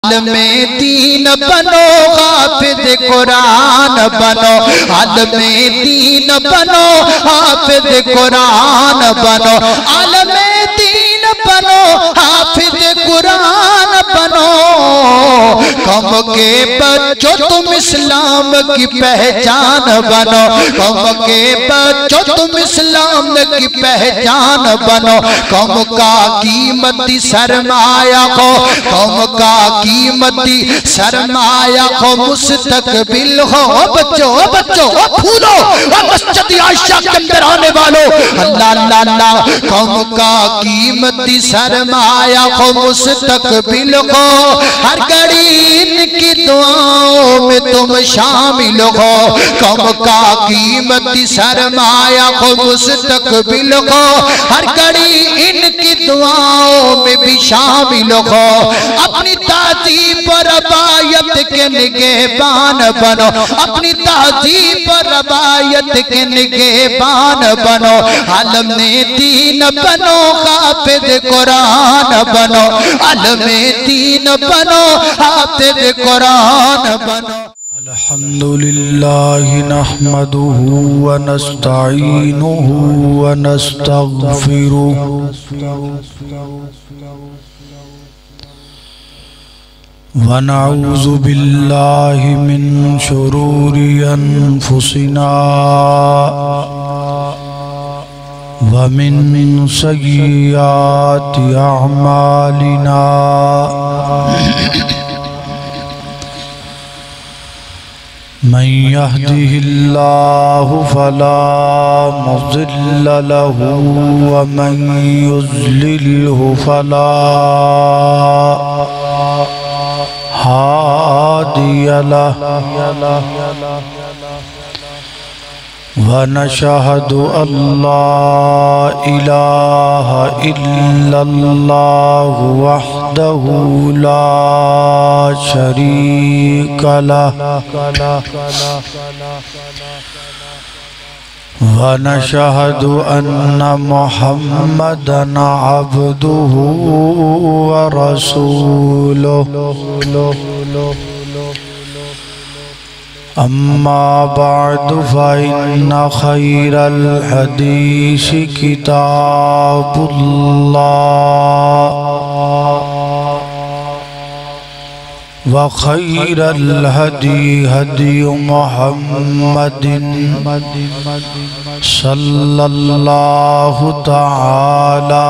عالم دین بنو حافظ قرآن بنو عالم دین بنو حافظ قرآن بنو عالم دین بنو حافظ قرآن بنو قوم کے بچوں تم اسلام کی پہچان بنو قوم کے بچوں تم اسلام کی پہچان بنو قوم کا قیمتی سرمایہ ہو قوم کا قیمتی سرمایہ ہو مستقبل ہو بچوں پھولو مسجد عائشہ کے اندر آنے والوں اللہ اللہ اللہ قوم کا قیمتی سرمایہ ہو مستقبل ہو ہر گھڑی ان کی دعاؤں میں تم شامل ہو قوم کا قیمتی سرمایہ ہو مستقبل ہو ہر گھڑی ان کی دعاؤں میں بھی شامل ہو اپنی تہذیب اور روایت کے نگہبان بنو اپنی تہذیب اور روایت کے نگہبان بنو عالم دین بنو حافظ قرآن بنو عالم دین بنو حافظ قرآن بنو الحمدللہ نحمده ونستعینه ونستغفره ونعوذ باللہ من شرور انفسنا ومن سیئات اعمالنا من يهده الله فلا مضل له ومن يضلله فلا هادي له ونشهد أن لا إله إلا الله وحده لا شريك له ونشهد أن محمدًا عبده ورسوله أما بعد فإن خير الحديث كتاب الله وخير الهدي هدي محمد صلى الله تعالى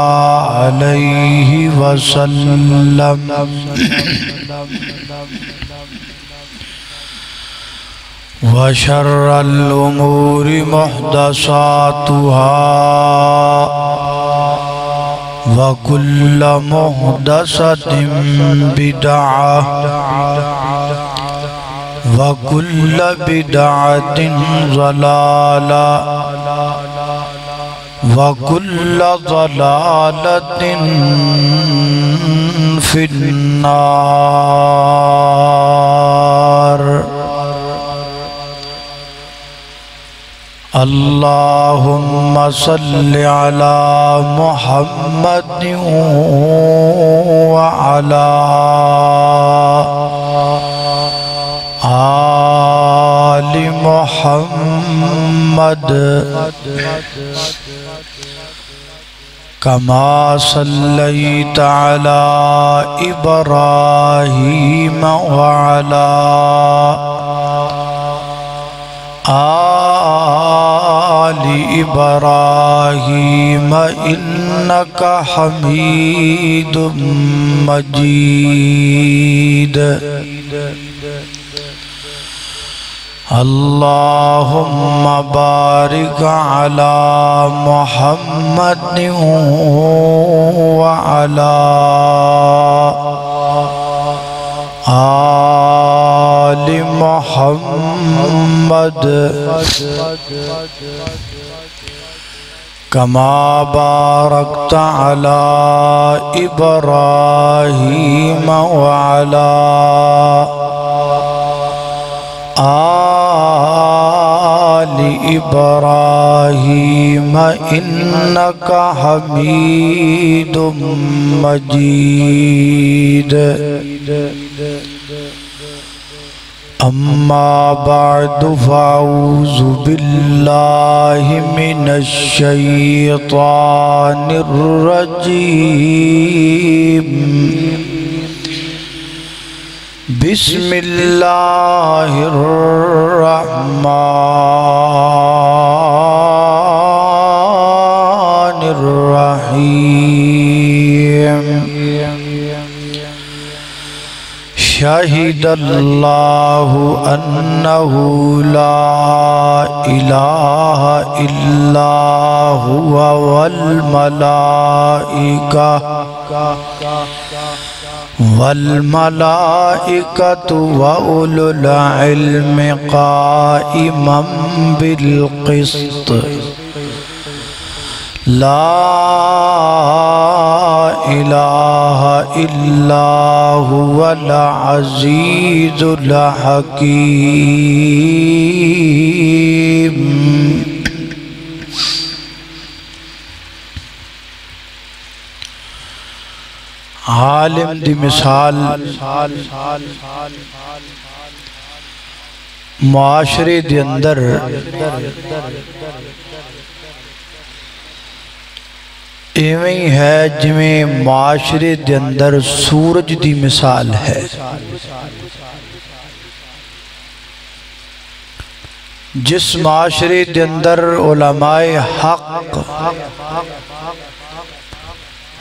عليه وسلم وشر الأمور محدثاتها وكل محدثة بدعة وكل بدعة ضلالة وكل ضلالة في النار اللهم صل على محمد وعلى آل محمد كما صليت على إبراهيم وعلى آل إبراهيم إنك حميد مجيد اللهم بارك على محمد وعلى آل محمد كما باركت على إبراهيم وعلى آل إبراهيم إنك حميد مجيد أما بعد فأعوذ بالله من الشيطان الرجيم بسم الله الرحمن الرحيم شهد الله أنه لا إله إلا هو والملائكة وأولو العلم قائما بالقسط لا إله إلا هو العزيز الحكيم عالم دی مثال معاشرے دے اندر ایویں ہے جویں معاشرے دے اندر سورج دی مثال ہے جس معاشرے دے اندر علماء حق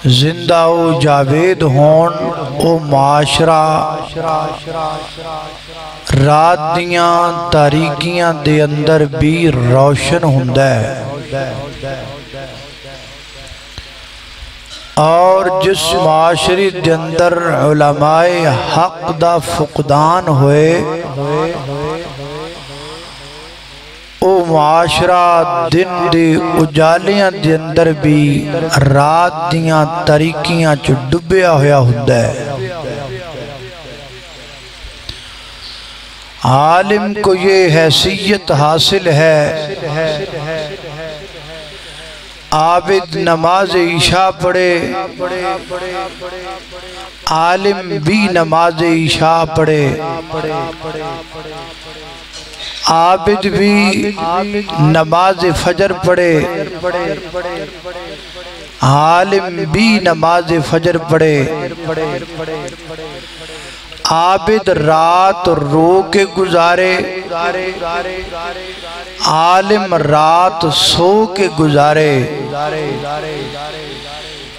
زندہ و جاوید ہون او معاشرہ رات دیاں تاریکیاں دے اندر بھی روشن ہوندہ ہے اور جس معاشرے دے اندر علماء حق دا فقدان ہوئے او معاشرہ دن دے اجالیاں دے اندر بھی رات دیاں تاریکیاں چو ڈبیا ہویا ہوندہ ہے عالم کو یہ حیثیت حاصل ہے عابد نماز عشاء پڑھے عالم بھی نماز عشاء پڑھے عابد بھی نماز فجر پڑھے عالم بھی نماز فجر پڑھے عابد رات رو کے گزارے عالم رات سو کے گزارے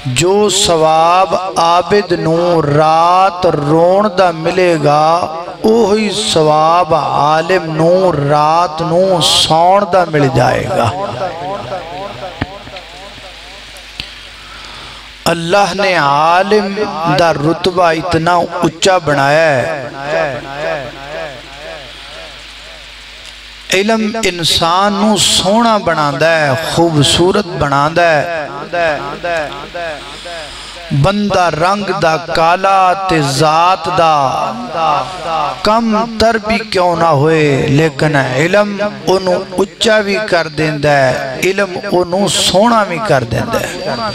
جو ثواب عابد نو رات رون دا ملے گا اوہی ثواب عالم نو رات نو سون دا مل جائے گا اللہ نے عالم دا رتبہ اتنا اچھا بنایا ہے علم انسان نو سونا بناندہ ہے خوبصورت بناندہ ہے بندہ رنگ دا کالا تے ذات دا کم تر بھی کیوں نہ ہوئے لیکن علم انہوں اچھا بھی کر دیندہ ہے علم انہوں سونا بھی کر دیندہ ہے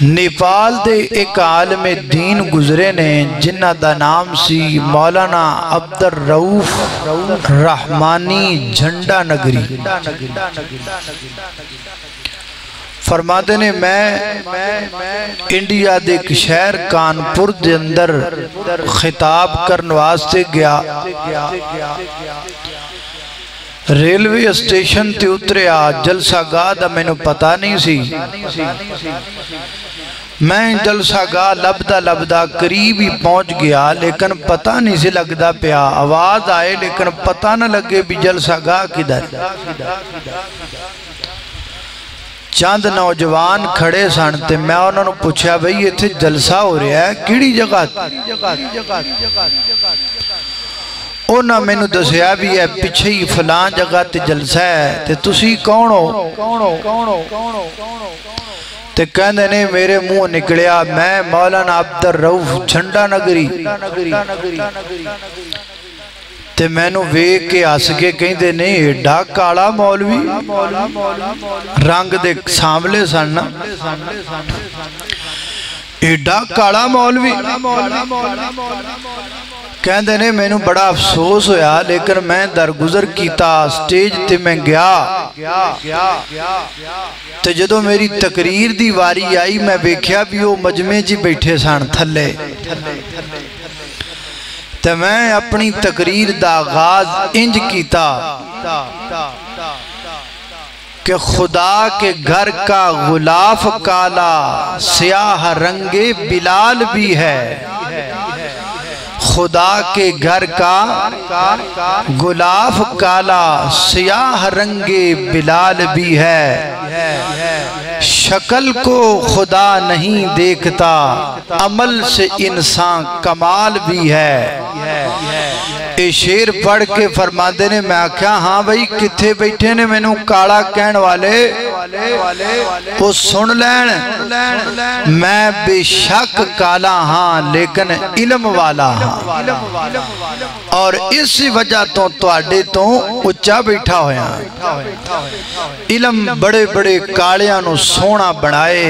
نیپال دے ایک عالم دین گزرے نے جنہ دا نام سی مولانا عبدالرؤف رحمانی جھنڈا نگری فرماتے نے میں انڈیا دے ایک شہر کانپور دے اندر خطاب کرن واسطے گیا ریلوے اسٹیشن تے اتریا جلسہ گاہ دا میں نے پتا نہیں سی میں جلسہ گاہ لبدا قریب ہی پہنچ گیا لیکن پتہ نہیں سے لگدا پیا آواز آئے لیکن پتہ نہ لگے بھی جلسہ گاہ کدھر چاند نوجوان کھڑے سانتے میں انہوں نے پوچھا بھئی یہ تھے جلسہ ہو رہا ہے کیڑی جگہ اونا میں نے دسیا بھی ہے پچھے ہی فلان جگہ تے جلسہ ہے تے تسی کون ہو تے کہندے نے میرے منہ نکلیا میں مولانا عبدالرؤف جھنڈا نگری تے مینوں ویکھ کے ہس کے کہندے نے ایڈا کالا مولوی رنگ دے ساملے سن ایڈا کالا مولوی کہندے نے مینوں بڑا افسوس ہویا لیکن میں درگزر کیتا سٹیج تے میں گیا تے جدوں میری تقریر دی واری آئی میں ویکھیا بھی وہ مجمع جی بیٹھے سن تھلے تے میں اپنی تقریر دا آغاز انج کیتا کہ خدا کے گھر کا غلاف کالا سیاہ رنگ بلال بھی ہے خدا کے گھر کا غلاف کالا سیاہ رنگ بلال بھی ہے شکل کو خدا نہیں دیکھتا عمل سے انسان کمال بھی ہے اے شیر پڑھ کے فرماندے نے میں آکھیا ہاں بھئی کتھے بیٹھے نے میں نو کالا کہن والے وہ سن لین میں بے شک کالا ہاں لیکن علم والا ہاں اور اس وجہ تو آڈے تو اچھا بیٹھا ہویا علم بڑے بڑے کالیاں نو سونا بنائے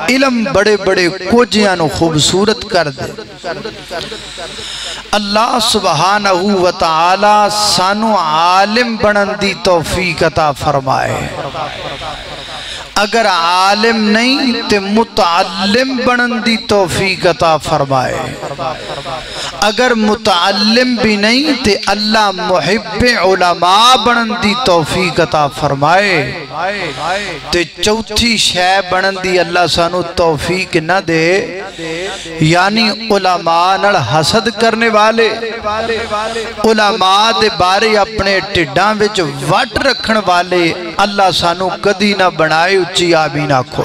علم بڑے بڑے کوجیاں نو خوبصورت کر دے اللہ سبحانہ وتعالی سانو عالم بنن دی توفیق عطا فرمائے اگر عالم نہیں تے متعلم بنن دی توفیق عطا فرمائے اگر متعلم بھی نہیں تے اللہ محب علماء بنن دی توفیق عطا فرمائے تے چوتھی شے بنن دی اللہ سانو توفیق نہ دے یعنی علماء نال حسد کرنے والے علماء دے بارے اپنے ٹڈاں وچ وٹ رکھن والے اللہ سانو کدی نہ بنائے اچھی آمین آکھو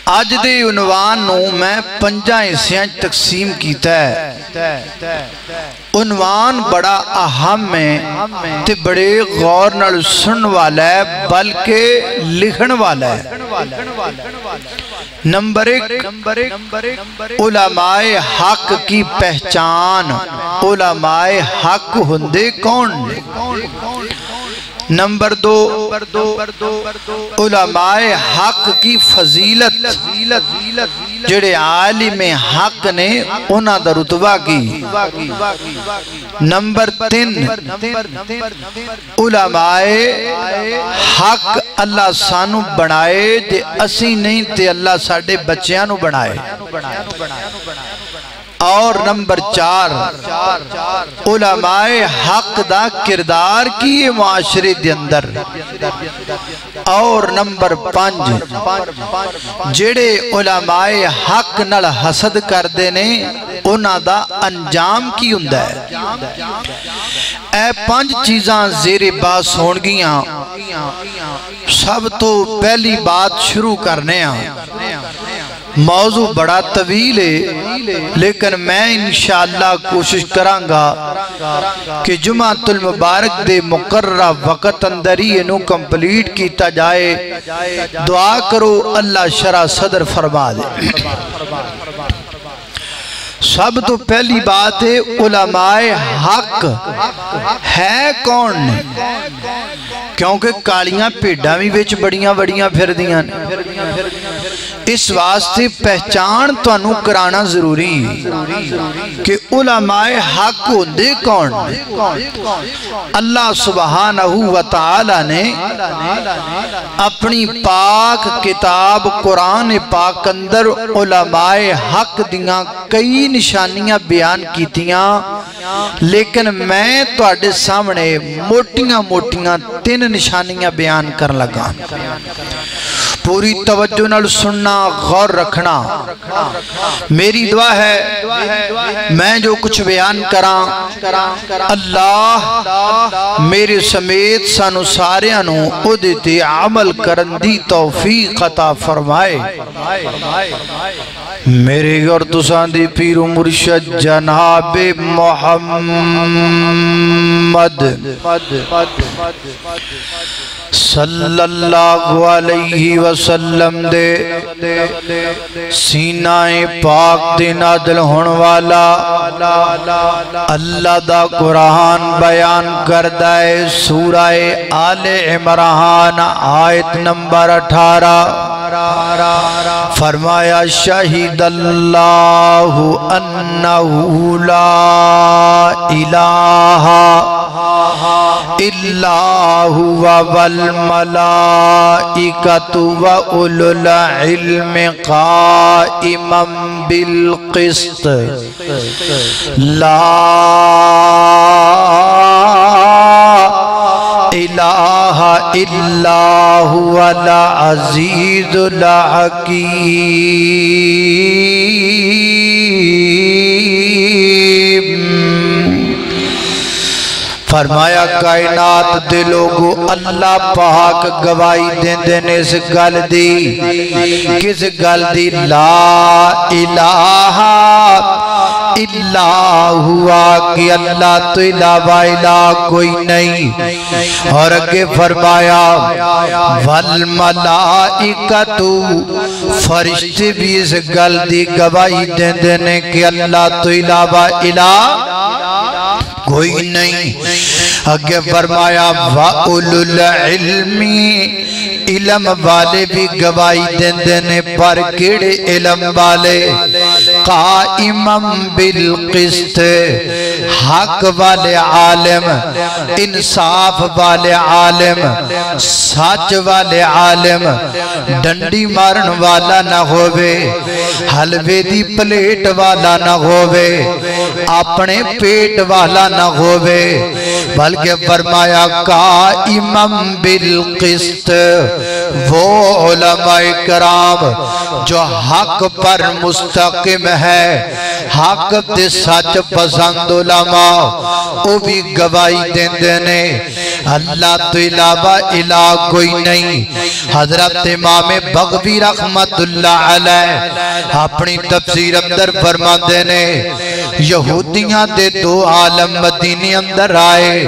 آج دے عنوان نو میں 5 حصیاں تقسیم کیتا ہے عنوان بڑا اہم ہے تے بڑے غور نال سن والا ہے بلکہ لکھن والا ہے نمبر 1 علماء حق کی پہچان علماء حق ہندے کون نمبر 2 علماء حق کی فضیلت جڑے عالم حق نے انہاں دا رتبہ کی نمبر 3 علماء حق اللہ سانو بنائے جے اسی نہیں تے اللہ ساڑے بچیاں نو بنائے اور نمبر 4 علماء حق دا کردار کی معاشرے دے اندر اور نمبر 5 جڑے علماء حق نال حسد کر دینے انہاں دا انجام کی ہوندا ہے اے 5 چیزاں زیر باس ہون گیاں سب تو پہلی بات شروع کرنے ہیں موضوع بڑا طویل ہے لیکن میں انشاءاللہ کوشش کروں گا کہ جمعۃ المبارک دے مقررہ وقت اندر ہی انہوں کمپلیٹ کیتا جائے دعا کرو اللہ شرح صدر فرما دے سب تو پہلی بات ہے علماء حق ہے کون کیونکہ کالیاں پیڈاں بھی وچ بڑیاں بڑیاں پھر دیاں اس واسطے پہچان تو انہوں کرانا ضروری کہ علماء حق ہوندے کون اللہ سبحانہ وتعالی نے اپنی پاک کتاب قرآن پاک اندر علماء حق دیاں کئی نشانیاں بیان کیتیاں لیکن میں تو اڈے سامنے موٹیاں 3 نشانیاں بیان کر لگا پوری توجہ نال سننا غور رکھنا میری دعا ہے میں جو کچھ بیان کراں اللہ میرے سمیت سانو ساریاں نو اودے تے عمل کرن دی توفیق عطا فرمائے میرے اور تساں دی پیر و مرشد جناب محمد صلی اللہ علیہ وسلم دے سینہ پاک دے نازل ہون والا اللہ دا قرآن بیان کردہ سورہ آل عمران آیت نمبر 18 فرمایا شہید اللہ انہو لا الہ الا هو والملائکۃ وَأُولُو العلم قائما بالقسط لا الہ الا هو العزیز الحکیم فرمایا کائنات دے لوگو اللہ پاک گواہی دیندے نے اس گل دی کس گل دی لا الہ الا ہوا کہ اللہ تو علاوہ الہ کوئی نہیں اور اگے فرمایا والملائکۃ فرشتے بھی اس گل دی گواہی دیندے نے کہ اللہ تو علاوہ الہ کوئی نہیں اگے فرمایا وَأُولُو الْعِلْمِ علم والے بھی گواہی دیندے نے پر کیڑے علم والے قائمم بالقسط حق والے عالم انصاف والے عالم سچ والے عالم ڈنڈی مارن والا نہ ہووے حلوے دی پلیٹ والا نہ ہووے اپنے پیٹ والا نہ ہووے بلکہ فرمایا قائمم بالقسط وہ علماء کرام جو حق پر مستقیم ہے حق دے سچ پسند علماء وہ بھی گواہی دیندے نے اللہ تو علاوہ الہ کوئی نہیں حضرت امام بغوی رحمت اللہ علیہ اپنی تفسیر اندر فرماندے نے یہودیاں دے دو عالم مدینے اندر آئے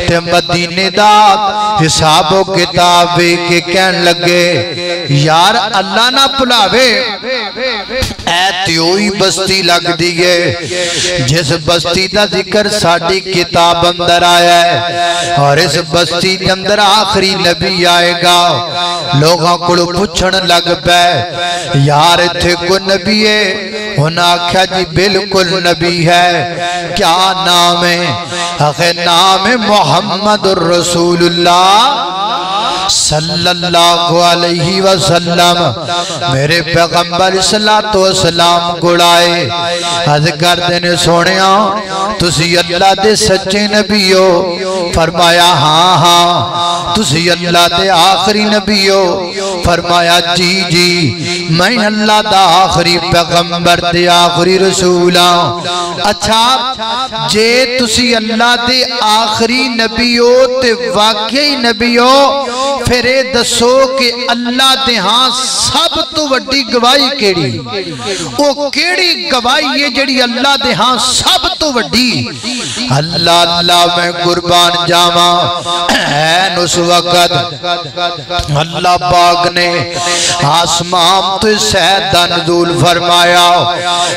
تے مدینے دا حساب و کتاب کے کہن لگے یار اللہ نہ پلاوے اے تیوئی بستی لگ دیئے جس بستی دا ذکر ساڑی کتاب اندر آیا ہے اور اس بستی کے اندر آخری نبی آئے گا لوگاں کڑو پچھن لگ پہ یار تھے کو نبی ہے انہاں آکھا جی بالکل نبی ہے کیا نام ہے آخر نام ہے محمد الرسول اللہ صلی اللہ علیہ وسلم میرے پیغمبر صلی اللہ علیہ وسلم گڑائے حض کر دینے سونیا تسی اللہ دے سچے نبی ہو فرمایا ہاں ہاں تسی اللہ دے آخری نبی ہو فرمایا جی جی میں اللہ دا آخری پیغمبر دے آخری رسول ہوں اچھا جے تسی اللہ دے آخری نبی ہو تے واقعی نبی ہو پھر دسو کہ اللہ دے ہاں سب تو وڈی گواہی کیڑی او کیڑی گواہی ہے جڑی اللہ دے ہاں سب تو وڈی اللہ اللہ میں قربان جاواں این اس وقت اللہ پاک نے آسمان تو سیدہ نزول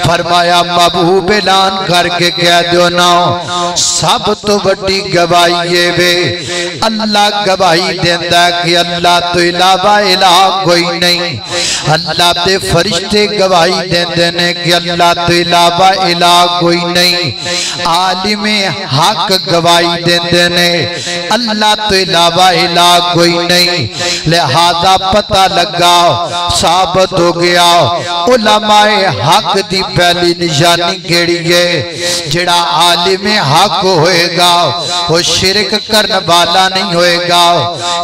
فرمایا محبوب اعلان کر کے کہہ دیو نا سب تو وڈی گواہی ہے بے اللہ گواہی دیندہ کہ اللہ تو علاوہ الہ کوئی نہیں اللہ دے فرشتے گواہی دیندے نے کہ اللہ تو علاوہ الہ کوئی نہیں عالم حق گواہی دیندے نے اللہ تو علاوہ الہ کوئی نہیں لہذا پتہ لگا ثابت ہو گیا علماء حق دی پہلی نشانی کیڑی ہے جڑا عالم حق ہوئے گا وہ شرک کرنے والا نہیں ہوئے گا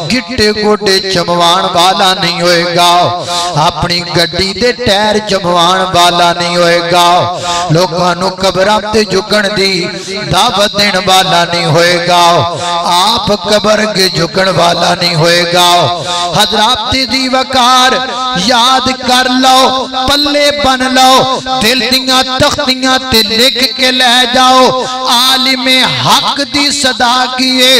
گٹے گوٹے چموان والا نہیں ہوئے گا اپنی گڈی دے ٹیر چموان والا نہیں ہوئے گا لوگانوں قبران تے جھکن دی دعوت دین والا نہیں ہوئے گا آپ قبر کے جھکن والا نہیں ہوئے گا حضرات دی وقار یاد کر لو پلے بن لو دل دیاں تختیاں تے لکھ کے لے جاؤ عالم حق دی صدا کیے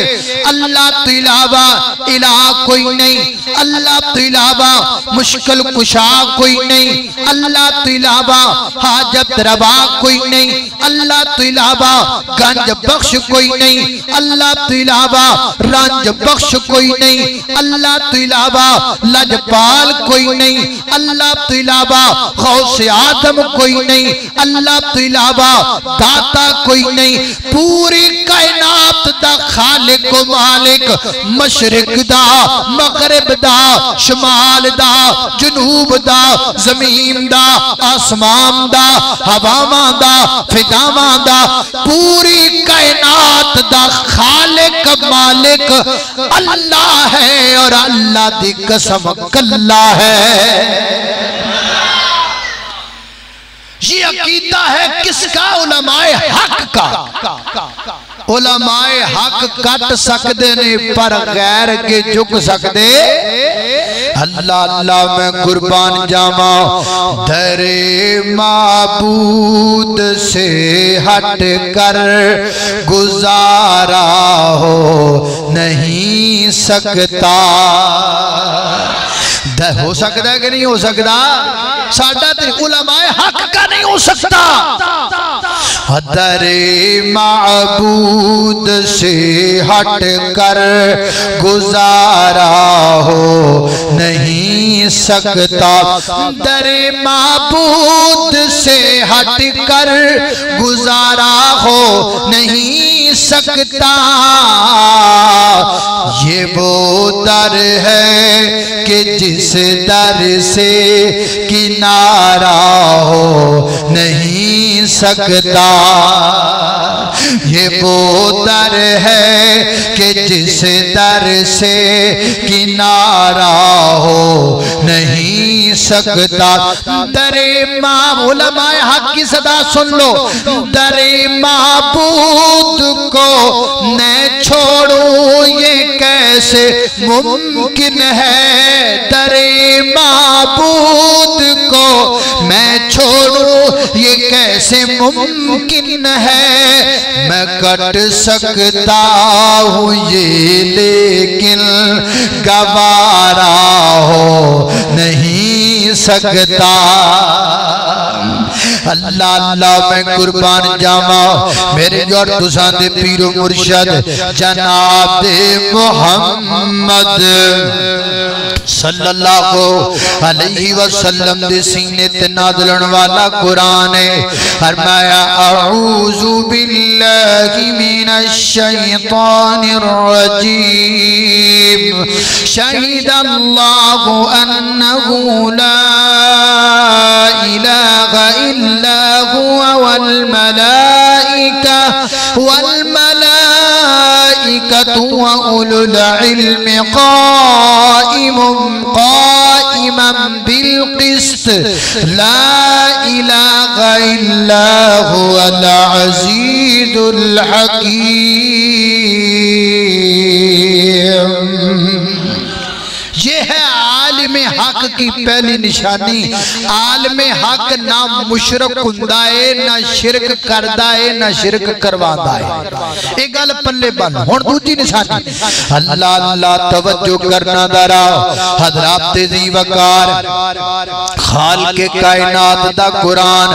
اللہ تو علاوہ الہ کوئی نہیں اللہ تو علاوہ مشکل کشا کوئی نہیں اللہ تو علاوہ حاجت روا کوئی نہیں اللہ تو علاوہ گنج بخش کوئی نہیں اللہ تو علاوہ رنج بخش کوئی نہیں اللہ تو علاوہ لجپال کوئی نہیں اللہ تو علاوہ غوث آدم کوئی نہیں اللہ تو علاوہ داتا کوئی نہیں پوری کائنات دا خالق و مالک مشرق دا مغرب دا شمال دا جنوب دا زمین دا آسمان دا ہواواں دا فضاواں دا پوری کائنات دا خالق مالک اللہ ہے اور اللہ دی قسم کلا ہے یہ عقیدہ ہے کس کا علماء حق کا علماء حق کٹ سکتے نے پر غیر کے جھک سکتے اللہ اللہ میں قربان جاواں در معبود سے ہٹ کر گزارا ہو نہیں سکتا ہو سکتا ہے کہ نہیں ہو سکتا ساڈا تے علماء حق کا نہیں ہو سکتا در معبود سے ہٹ کر گزارا ہو نہیں سکتا در معبود سے ہٹ کر گزارا ہو نہیں سکتا یہ وہ در ہے کہ جس در سے کنارہ ہو نہیں سکتا یہ وہ در ہے کہ جس در سے کنارہ ہو نہیں سکتا در علماء حق کی صدا سن لو در معبود کو میں چھوڑوں یہ کیسے ممکن ہے در معبود کو میں چھوڑوں یہ کیسے ممکن ہے میں کٹ سکتا ہوں یہ لیکن گوارا ہو نہیں سکتا اللہ اللہ میں قربان جاواں میرے اور تساں دے پیر و مرشد جناب محمد صلی اللہ علیہ وسلم دے سینے تے نازلن والا قرآن ہے فرمایا اعوذ باللہ من الشیطان الرجیم شہد اللہ انہو لا الہ الا هو والملائكة وأولو العلم قائما بالقسط لا إله إلا هو العزيز الحكيم یہ ہے عالم حق کی پہلی نشانی عالم حق نہ مشرک ہندائے نہ شرک کردائے نہ شرک کرواندائے ایک گل پلے بن ہون دوجی نشانی اللہ اللہ توجہ کرنا دارا حضرات ذی وقار خالق کائنات دا قرآن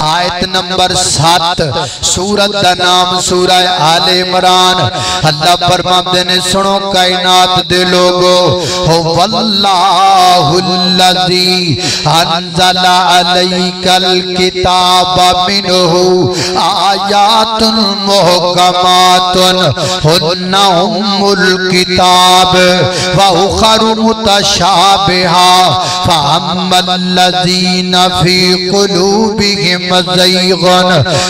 آیت نمبر 7 سورت دا نام سورہ آل عمران اللہ فرماتے نے سنو کائنات دے لوگو واللہ الذی انزل علیک الکتاب منہ آیات محکمات ہن ام الکتاب واخر متشابہا فاما الذین فی قلوبہم زیغ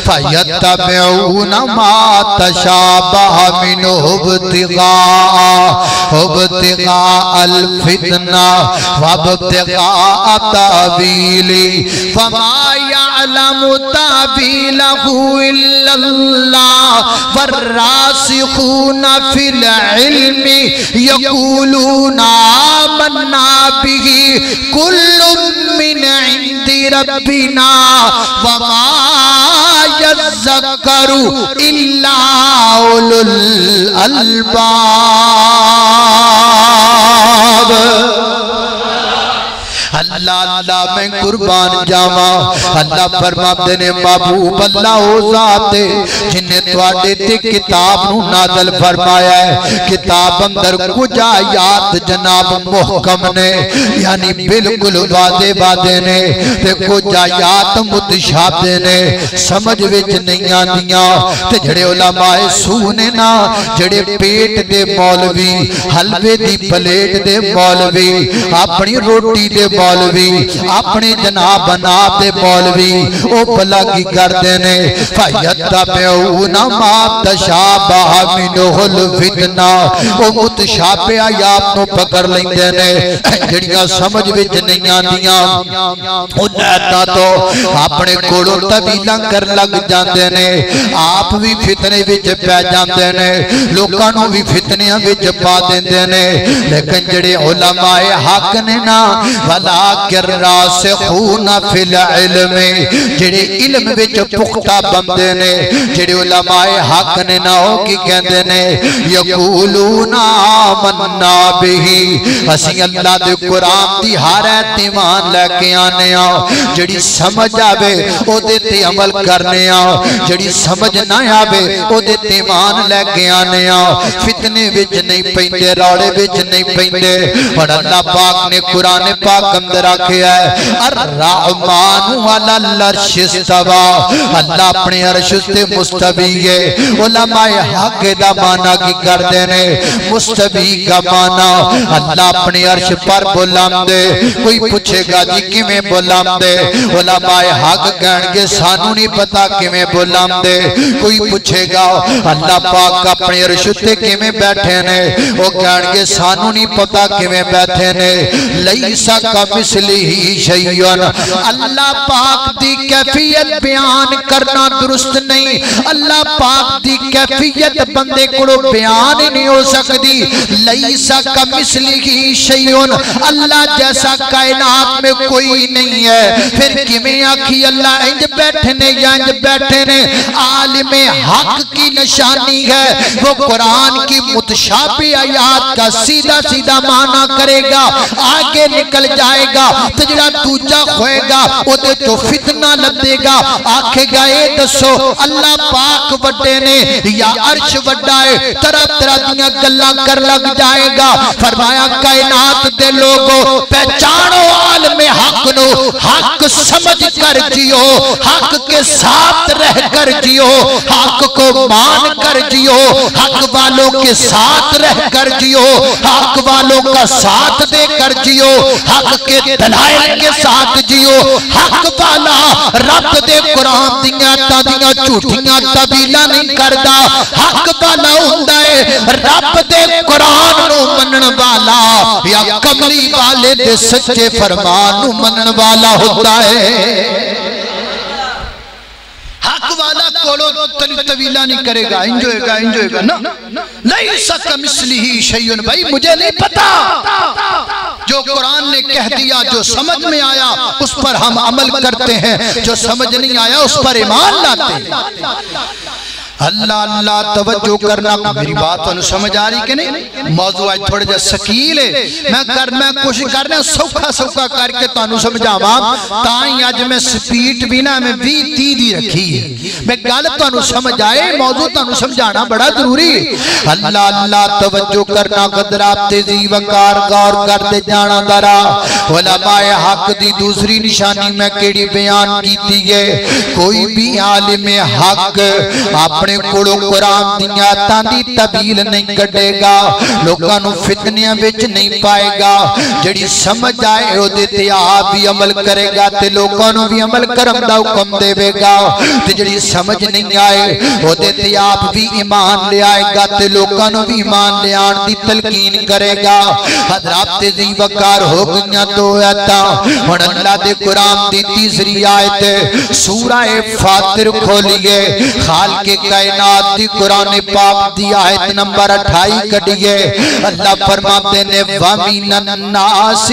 فیتبعون ما تشابہ منہ ابتغاء الفتنہ وابتغاء تاویلی فما یعلم تاویلہ الا اللہ والراسخون فی العلم یقولون آمنا به کل من عند ربنا وما يذكر إلا أولو الألباب اللہ اللہ میں قربان جاوا اللہ فرماتے نے محبوب اللہ او ذات جن نے تواڈے تے کتاب نو نازل فرمایا ہے کتاب اندر کچھ آیات جناب محکم نے یعنی بالکل واضح واضح نے تے کچھ آیات متشابہ نے سمجھ وچ نہیں آندیاں تے جڑے علماء سو نے نا جڑے پیٹ دے مولوی حلوے دی پلیٹ دے مولوی اپنی روٹی دے مولوی اپنے جناب ناب دے مولوی او بھلا کی کردے نے فَيَتَّبِعُونَ مَا تَشَابَهَ مِنْهُ الْفِتْنَةُ او متشابہ آیات نو پکڑ لیندے نے جڑیاں سمجھ وچ نہیں آندیاں انہاں تو اپنے کولوں طویلاں کر لگ جاندے نے آپ بھی فتنے وچ پے جاندے نے لوکاں نو بھی فتنیاں وچ پا دیندے نے لیکن جڑے علماء حق نے نا وَلَٰكِنْ رَاسِخُونَ فِي الْعِلْمِ جڑے علم وچ پختہ بندے نے جڑے علماء حق نے نا ہو کی کہندے نے یقولون آمنا بہ اسی اللہ دے قرآن دی ہر ایمان لے کے آنے جڑی سمجھ آوے او دے تے عمل کرنے جڑی سمجھ نہ آوے او دے تے ایمان لے کے آنے فتنے وچ نہیں پیندے روڑے وچ نہیں پیندے اور اللہ پاک نے قرآن پاک اندر آکھیا ہے الرحمن علی العرش استوى اللہ اپنے عرش تے مستوی ہے علماء حق دا معنی کی کردے نے مستوی کا معنی اللہ اپنے عرش پر بلند کوئی پوچھے گا جی کیویں بلند علماء حق کہن گے سانو نہیں پتا کیویں بلند کوئی پوچھے گا اللہ پاک اپنے عرش تے کیویں بیٹھے نے وہ کہن گے سانو نہیں پتا کیویں بیٹھے نے لیس کمثلہ شیء اللہ پاک دی کیفیت بیان کرنا درست نہیں اللہ پاک دی کیفیت بندے کو بیان ہی نہیں ہو سکتی لیس کمثلہ شیء اللہ جیسا کائنات میں کوئی نہیں ہے پھر کیویں آکھی اللہ انج بیٹھے نے یا انج بیٹھے نے عالم حق کی نشانی ہے وہ قرآن کی متشابہ آیات کا سیدھا سیدھا معنی کرے گا آگے نکل جائے گا تجرا دوجہ کھوئے گا وہ دے تو فتنہ لدے گا آکھے گا اے دسو اللہ پاک وڈے نے یا عرش وڈائے طرح طرح دیا گلاں کر لگ جائے گا فرمایا کائنات دے لوگوں پہچانو عالم حق نو حق سمجھ کر جیو حق کے ساتھ رہ کر جیو حق کو مان کر جیو حق والوں کے ساتھ رہ کر جیو حق والوں کا ساتھ دے کر جیو حق کے دلائل کے ساتھ جیو حق والا رب دے قرآن دیاں تادیاں جھوٹیاں تبیلہ نہیں کردا حق والا ہوندہ ہے رب دے قرآن نو منن والا یا کملی والے دے سچے فرمان نو منن والا ہوتا ہے حق والا کولو طویلہ نہیں کرے گا انجوئے گا نا لیس کمثلہ شیء بھائی مجھے نہیں پتا جو قرآن نے کہہ دیا جو سمجھ میں آیا اس پر ہم عمل کرتے ہیں جو سمجھ نہیں آیا اس پر ایمان لاتے ہیں اللہ اللہ توجہ کرنا میری بات انہوں سمجھ آ رہی کہ نہیں موضوع آج تھوڑے جا سکیل ہے میں کوشش کرنا سوکھا کر کے تو انہوں سمجھا تائیں آج میں سپیٹ بھی نا میں بھی تیدی رکھی ہے میں غالب تو انہوں سمجھ آئے موضوع تو انہوں سمجھانا بڑا ضروری ہے اللہ اللہ توجہ کرنا قدرات تیزی وقار غور کرتے جانا درا علماء حق دی دوسری نشانی میں کیڑی بیان کی دیئے کوئی بھی عالم حق اپنے کوڑوں قرآن دیا تاندی تبیل نہیں کٹے گا لوگانو فتنیاں بچ نہیں پائے گا جڑی سمجھ آئے ہو دیتے آپ بھی عمل کرے گا تے لوگانو بھی عمل کرم دا حکم دے بے گا تے جڑی سمجھ نہیں آئے ہو دیتے آپ بھی ایمان لے آئے گا تے لوگانو بھی ایمان لے آن دی تلقین کرے گا حضرات تیزی وقار ہو گیا تو ایتا اور اللہ دے قرآن دی تیسری آیت سورہ فاتر کھولیے خالق کائنات دی قرآن پاک دی آیت نمبر 28 کٹیے اللہ فرماتے نے وَمِنَ النَّاسِ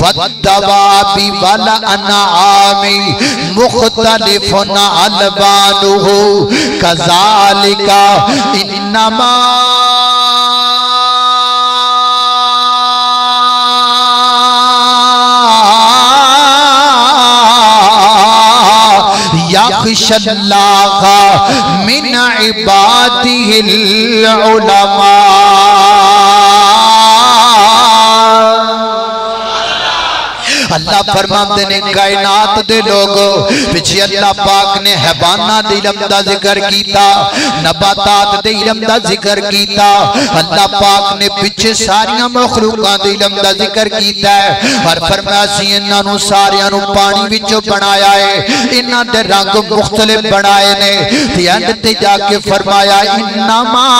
وَالدَّوَابِ وَالْأَنْعَامِ مُخْتَلِفٌ أَلْوَانُهُ كَذَلِكَ إِنَّمَا یخشی اللہ من عباده العلماء۔ اللہ فرماتے نے کائنات دے لوگوں پچھے اللہ پاک نے حیوانہ دے علم دا ذکر کیتا، نباتات دے علم دا ذکر کیتا، اللہ پاک نے پچھے ساریاں مخلوقات دے علم دا ذکر کیتا ہے، اور فرمایا سی انہاں نو ساریاں نو پانی وچوں بنایا ہے، انہاں دے رنگ مختلف بنائے نے، تے اند تے جا کے فرمایا انما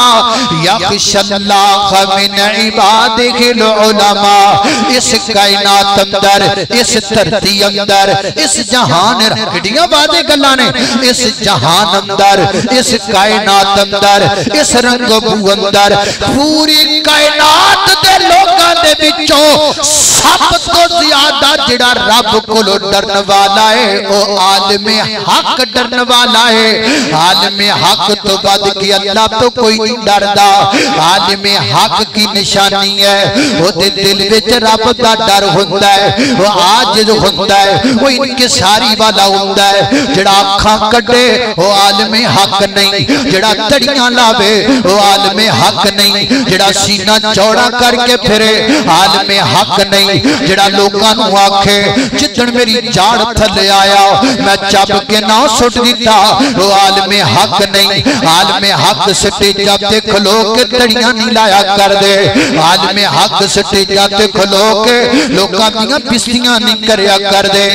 یخشی اللہ من عبادہ العلماء۔ اس کائنات اندر، اس دھرتی اندر، اس جہان رکھڑیاں باتیں گلاں نے، اس جہان اندر، اس کائنات اندر، اس رنگ بو اندر، پوری کائنات دے لوگاں دے بچوں سب تو زیادہ جڑا رب کولو ڈرن والا ہے او عالم حق ڈرن والا ہے۔ عالم حق تو بعد کی اللہ تو کوئی نہیں ڈردا۔ عالم حق کی نشانی ہے وہ دل وچ رب دا ڈر ہوندا ہے، وہ عاجز ہوندا ہے، وہ انکساری والا ہوندا ہے۔ جڑا اکھاں کڈے وہ عالم حق نہیں، جڑا تڑیاں لاوے وہ عالم حق نہیں، جڑا سینہ چوڑا کر کے پھرے عالم حق نہیں، جڑا لوگاں نو آکھے جتن میری جاڑ تھلے آیا میں چپ کے نہ سٹ دیتا وہ عالم حق نہیں۔ عالم حق سٹے جاتے کھلو کے تڑیاں نہیں لایا کر دے، عالم حق سٹے جاتے کھلو کے لوگاں دیاں پستیاں نہیں کریا کر دے۔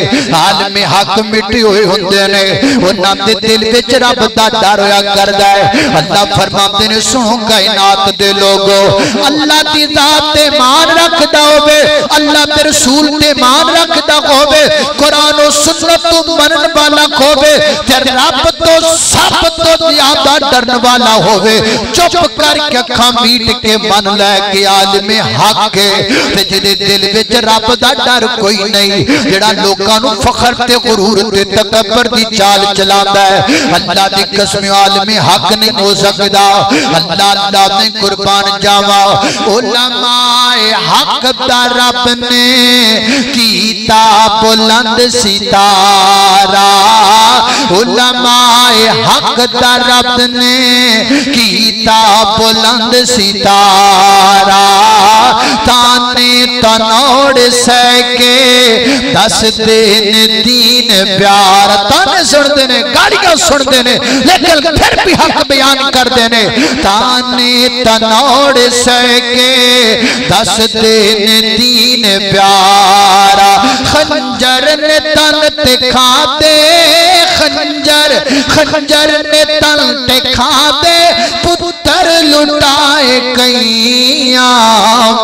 عالم حق مٹی ہوئے ہوندے نے، انہاں دے دل وچ رب دا ڈر ہویا کردا ہے۔ اللہ فرماتے نے سنو کائنات دے لوگو، اللہ دی ذات تے مان رکھدا ہوے، اللہ تے رسول تے مان رکھدا ہوے، قرآن و سنت تو منن والا ہوے، تے رب تو سب تو زیادہ ڈرن والا ہوے، چپ کر کے اکھاں میٹ کے من لے کے عالم حق ہے، تے جدے دل وچ رب دا ڈر کوئی نہیں، جڑا لوکاں نو فخر تے غرور تے تکبر دی چال چلاندا ہے، اللہ دی قسم عالم حق نہیں ہو سکدا۔ اللہ نے قربان جاواں علماء حق دا رب نے کیتا بلند ستارہ، علماء حق دا رب نے کیتا بلند ستارہ، تانے تنوڑ سیکے دس دین دین پیار، تانے سن دینے گاڑیاں سن دینے لیکن پھر بھی حق بیان کر دینے، تانے تنوڑ سیکے دس دین دین پیارا، خنجر نے تن تکھا دے، خنجر نے تن تکھا دے، پتر لٹائے کئیاں،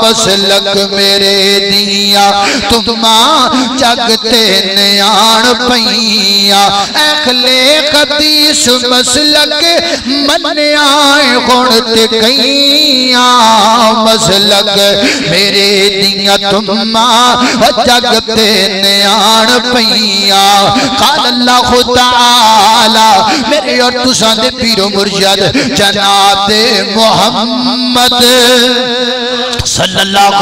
مسلک میرے دیا تمہاں جگتے نیان پئیاں، اخلے قدیس مسلک منیائے غنت کئیاں، مسلک میرے دیا تمہاں جگتے نیان پئیاں۔ قال اللہ تعالی، میرے اور تساں دے پیر و مرشد جناب محمد صلی اللہ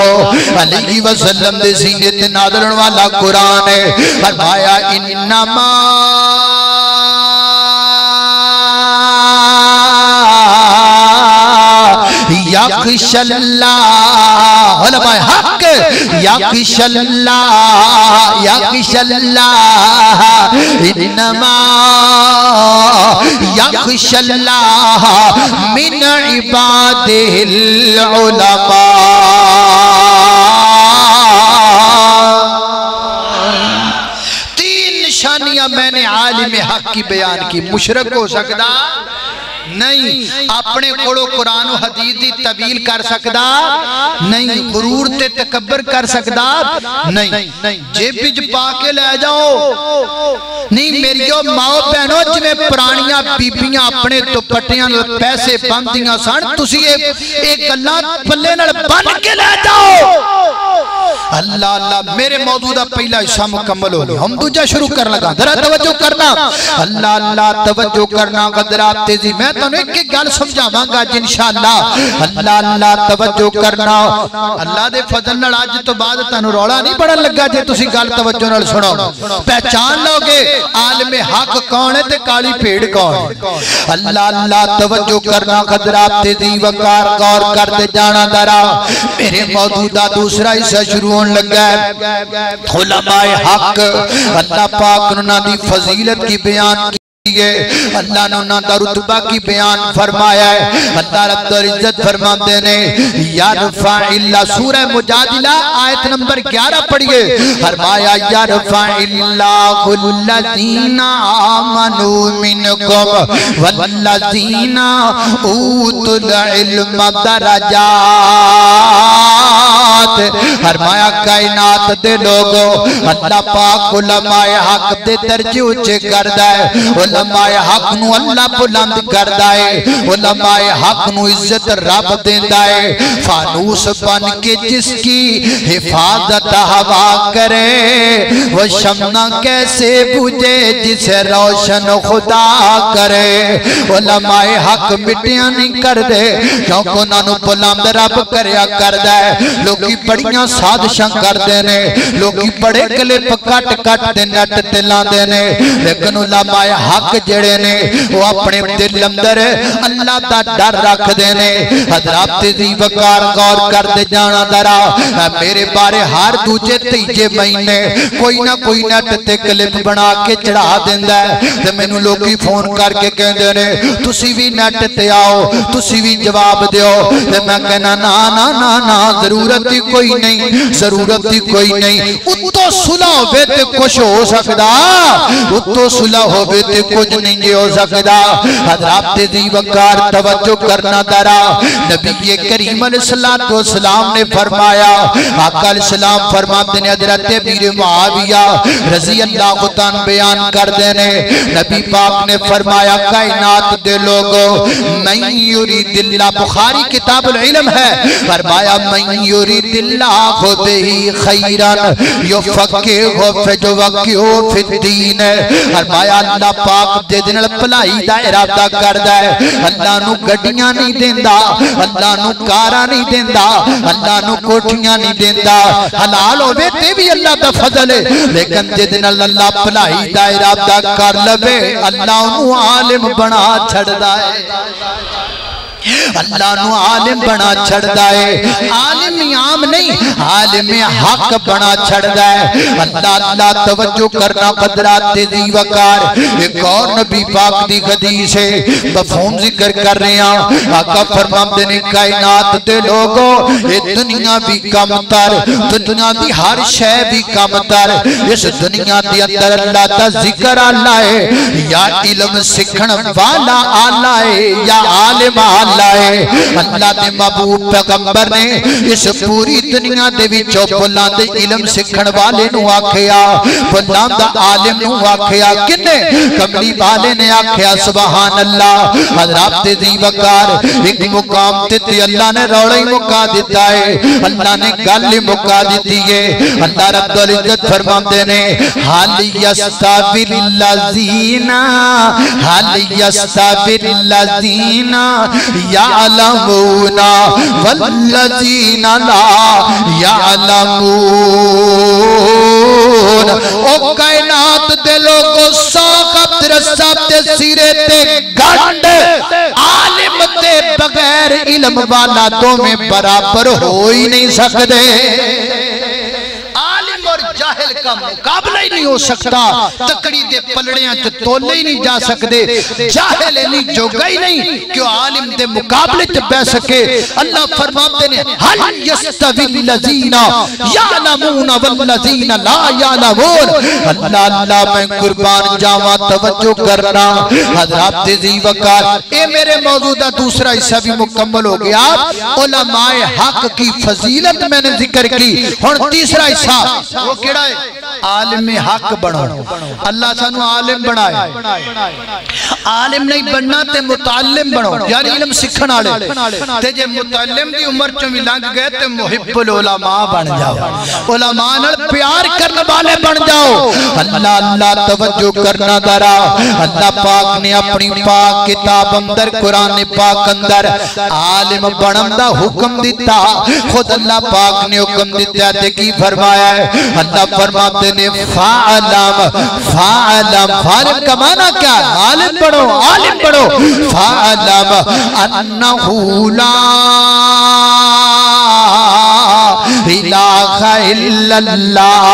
علیہ وسلم دے سینے تے نازل والا قرآن ہے، فرمایا انما یخشی اللہ، علماء حق یخشی اللہ، یخشی اللہ، انما یخشی اللہ من عبادہ العلماء۔ تین نشانیاں میں نے عالم حق کی بیان کی، مشرک ہو سکتا نہیں، اپنے کوڑو قرآن و حدیث دی طویل کر سکدا نہیں، غرور تے تکبر کر سکدا نہیں، جیب بج پا کے لے جاؤ نہیں۔ میریو ماؤ بہنوں جویں پرانیاں بیبیاں اپنے دوپٹیاں پیسے بندیاں سن، تسی ایک اللہ پلے نال بن کے لے جاؤ، اللہ اللہ میرے موضوع دا پہلا حصہ مکمل ہو گیا ہم دوجہ شروع کر لگا ذرا توجہ کرنا اللہ اللہ توجہ کرنا قدرات تیزی میں تو ایک ایک گل سمجھاواں گا انشاءاللہ اللہ اللہ توجہ کرنا اللہ دے فضل نال اج تو بعد تانوں رولا نہیں بڑا لگا جے تسی گل توجہ نال سنو پہچان لو گے عالم حق کون ہے تے کالی بھیڑ کون ہے اللہ اللہ توجہ کرنا قدرات تیزی وقار غور کرتے جانا ذرا میرے موضوع دا دوسرا حصہ شروع ہون لگا ہے علماء حق اللہ پاک نے انہاں دی فضیلت کی بیان اللہ نے انہاں دا رتبہ کی بیان فرمایا ہے اللہ رب العزت فرماتے نے یرفع اللہ سورہ مجادلہ آیت نمبر 11 پڑھئے فرمایا یرفع اللہ الذین آمنوا منکم والذین اوتوا العلم درجات فرمایا کائنات دے لوگوں اللہ پاک علماء حق دے درجے اونچے کردا ہے علماء حق نو اللہ بلند کردا ہے علماء حق نو عزت رب دیندا ہے فانوس بن کے جس کی حفاظت ہوا کرے وہ شمع کیسے بجھے جسے روشن خدا کرے علماء حق مٹیاں نہیں کر دے کیونکہ انہاں نو بلند رب کریا کردا ہے لوگی بڑیاں سازشاں کردے نے لوگی بڑے کلپ کٹ کٹ دے نٹ تے لاندے نے لیکن علماء حق جڑے نے وہ اپنے دل اندر اللہ دا ڈر رکھ دے نے حضرات دی وقار غور کر دے جانا درا میرے بارے ہر دوجے تیجے مہینے کوئی نہ کوئی نیٹ تے کلپ بنا کے چڑھا دیندا ہے تے مینوں لوگی فون کر کے کہندے نے تسی بھی نیٹ تے آؤ تسی بھی جواب دیو تے میں کہنا نا نا نا نا ضرورت ہی کوئی نہیں ضرورت ہی کوئی نہیں اتو صلح ہوئے تے کچھ ہو سکدا اتو صلح ہوئے تے کچھ نہیں ہو سکدا حضرات دی وقار توجہ کرنا درا نبی کریم علیہ السلام نے فرمایا آقا علیہ السلام فرماتے ہیں حضرت امیر معاویہ رضی اللہ عنہ بیان کر دینے نبی پاک نے فرمایا کائنات دے لوگوں من یرید اللہ بخاری کتاب العلم ہے فرمایا من یرید اللہ بہی خیرا یفقہہ فی الدین فرمایا اللہ پاک دے دن پلائی دا ارادہ کردہ ہے اللہ نو گڑیاں نہیں دیندہ اللہ نو کارا نہیں دیندہ اللہ نو کوٹھیاں نہیں دیندہ حلال ہوئے تے بھی اللہ دا فضل ہے لیکن دے دن اللہ پلائی دا ارادہ کر لبے اللہ نو عالم بنا چھڑ دائے اللہ نو عالم بنا چھڑ دائے عالم عام نہیں عالم حق بنا چھڑ دائے اللہ اللہ توجہ کرنا قدرات دی وقار ایک اور نبی پاک دی حدیث ہے مفہوم ذکر کر رہے ہیں آقا فرماتے ہیں کائنات دے لوگوں یہ دنیا بھی کم تر دنیا دی ہر شے بھی کم تر اس دنیا دی اندر اللہ تا ذکر اللہ ہے یا علم سکھن والا اللہ ہے یا عالم اللہ ہے اللہ دے محبوب پیغمبر نے اس پوری دنیا دے وچوں بلند علم سکھن والے نو آکھیا بلند عالم نو آکھیا کنے کملی والے نے آکھیا سبحان اللہ حضرات دی وقار ایک مقام تے اللہ نے روڑا ہی مکا دیتا ہے اللہ نے گل ہی مکا دیتی ہے اللہ رب العزت فرماتے نے حال یستوی الذین حال یستوی الذین یعلمون والذین لا یعلمون او کائنات دے لوگوں ساقت رساب تے سیرے تے گھنڈ عالم تے بغیر علم والا دو میں برابر ہو ہی نہیں سکتے جاہل کا مقابلہ ہی نہیں ہو سکتا تکڑی دے پلڑیاں چھ تولے ہی نہیں جا سکتے جاہل نہیں جو گئی نہیں کہ عالم دے مقابلے چھ بے سکے اللہ فرماتے ہیں حل یستوی الذین یعلمون والذین لا یعلمون اللہ اللہ میں قربان جاواں توجہ کرنا حضرات دی وقار اے میرے موجودہ دوسرا حصہ بھی مکمل ہو گیا علماء حق کی فضیلت میں نے ذکر کی ہن تیسرا حصہ وہ کیڑا ہے عالم حق بنو اللہ سانو عالم بنائے عالم نہیں بننا تے متعلم بنو، یعنی علم سکھن آلے تے جے متعلم دی عمر چوں بھی لنگ گئے تے محب العلماء بن جاؤ، علماء نال پیار کرنے والے بن جاؤ۔ اللہ اللہ توجہ کرنا درا، اللہ پاک نے اپنی پاک کتاب اندر قرآن پاک اندر عالم بنن دا حکم دیتا، خود اللہ پاک نے حکم دیتا تے کی فرمایا ہے؟ اللہ فرماتے نے فَعَلَمْ فَعَلَمْ کا معنی کیا ہے؟ عالم بڑھو، عالم بڑھو۔ فَعَلَمْ أَنَّهُ لَا إِلَٰهَ إِلَّا اللَّهِ۔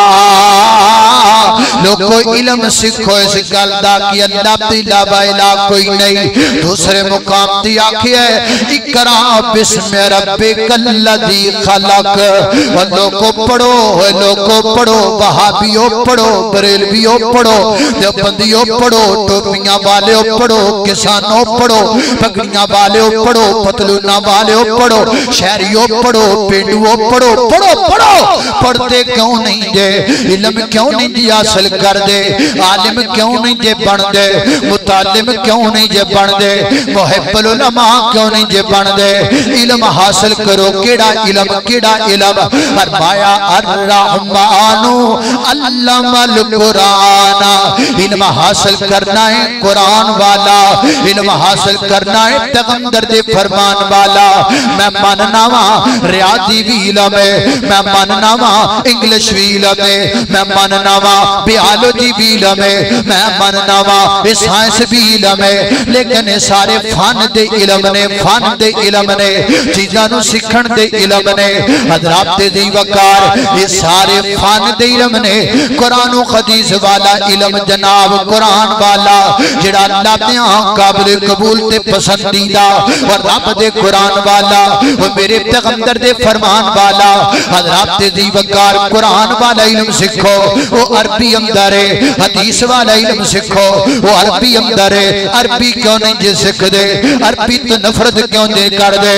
لوگو علم سکھو اس گلدہ کی اللہ تیلا بائلہ کوئی نہیں۔ دوسرے مقام تی آکھی ہے اقرا بسم ربک الذی خلق۔ اور لوگو پڑھو، لوگو پڑھو، وہابیوں پڑھو، بریلویوں پڑھو، دیوبندیوں پڑھو، ٹوپیاں والے پڑھو، کسانوں پڑھو، پگڑیاں والے پڑھو، پتلونہ والے پڑھو، شہریوں پڑھو، پینڈوں پڑھو، پڑھو پڑھو۔ پڑھتے کیوں نہیں دے؟ علم کیوں نہیں دے حاصل کر دے؟ عالم کیوں نہیں دے بن دے؟ متعلم کیوں نہیں دے بن دے؟ محب العلماء کیوں نہیں دے بن دے؟ علم حاصل کرو، کیڑا علم، کیڑا علم؟ فرمایا الرحمن علم القرآن۔ علم حاصل کرنا ہے قرآن والا، علم حاصل کرنا ہے پیغمبر دے فرمان والا۔ میں ماننا وہاں ریاضی بھی علم ہے، میں ماننا وہاں انگلش بھی علم ہے، میں ماننا وہاں بیالوجی بھی علم ہے، میں ماننا وہاں سائنس بھی علم ہے، لیکن سارے فن دے علم نے، فن دے علم نے، چیزاں نو سکھن دے علم نے، حضرات دی وقار یہ سارے فن دے علم نے۔ قرآن و حدیث والا علم جناب قرآن والا جڑا اللہ دیاں قابل قبول تے پسندیدہ، اور رب دے قرآن والا وہ میرے پیغمبر دے فرمان والا۔ حضرات دی وقار قرآن والا علم سکھو، وہ عربی اندر ہے، حدیث والا علم سکھو، وہ عربی اندر ہے۔ عربی کیوں نہیں جے سکھ دے؟ عربی تو نفرت کیوں دے کر دے؟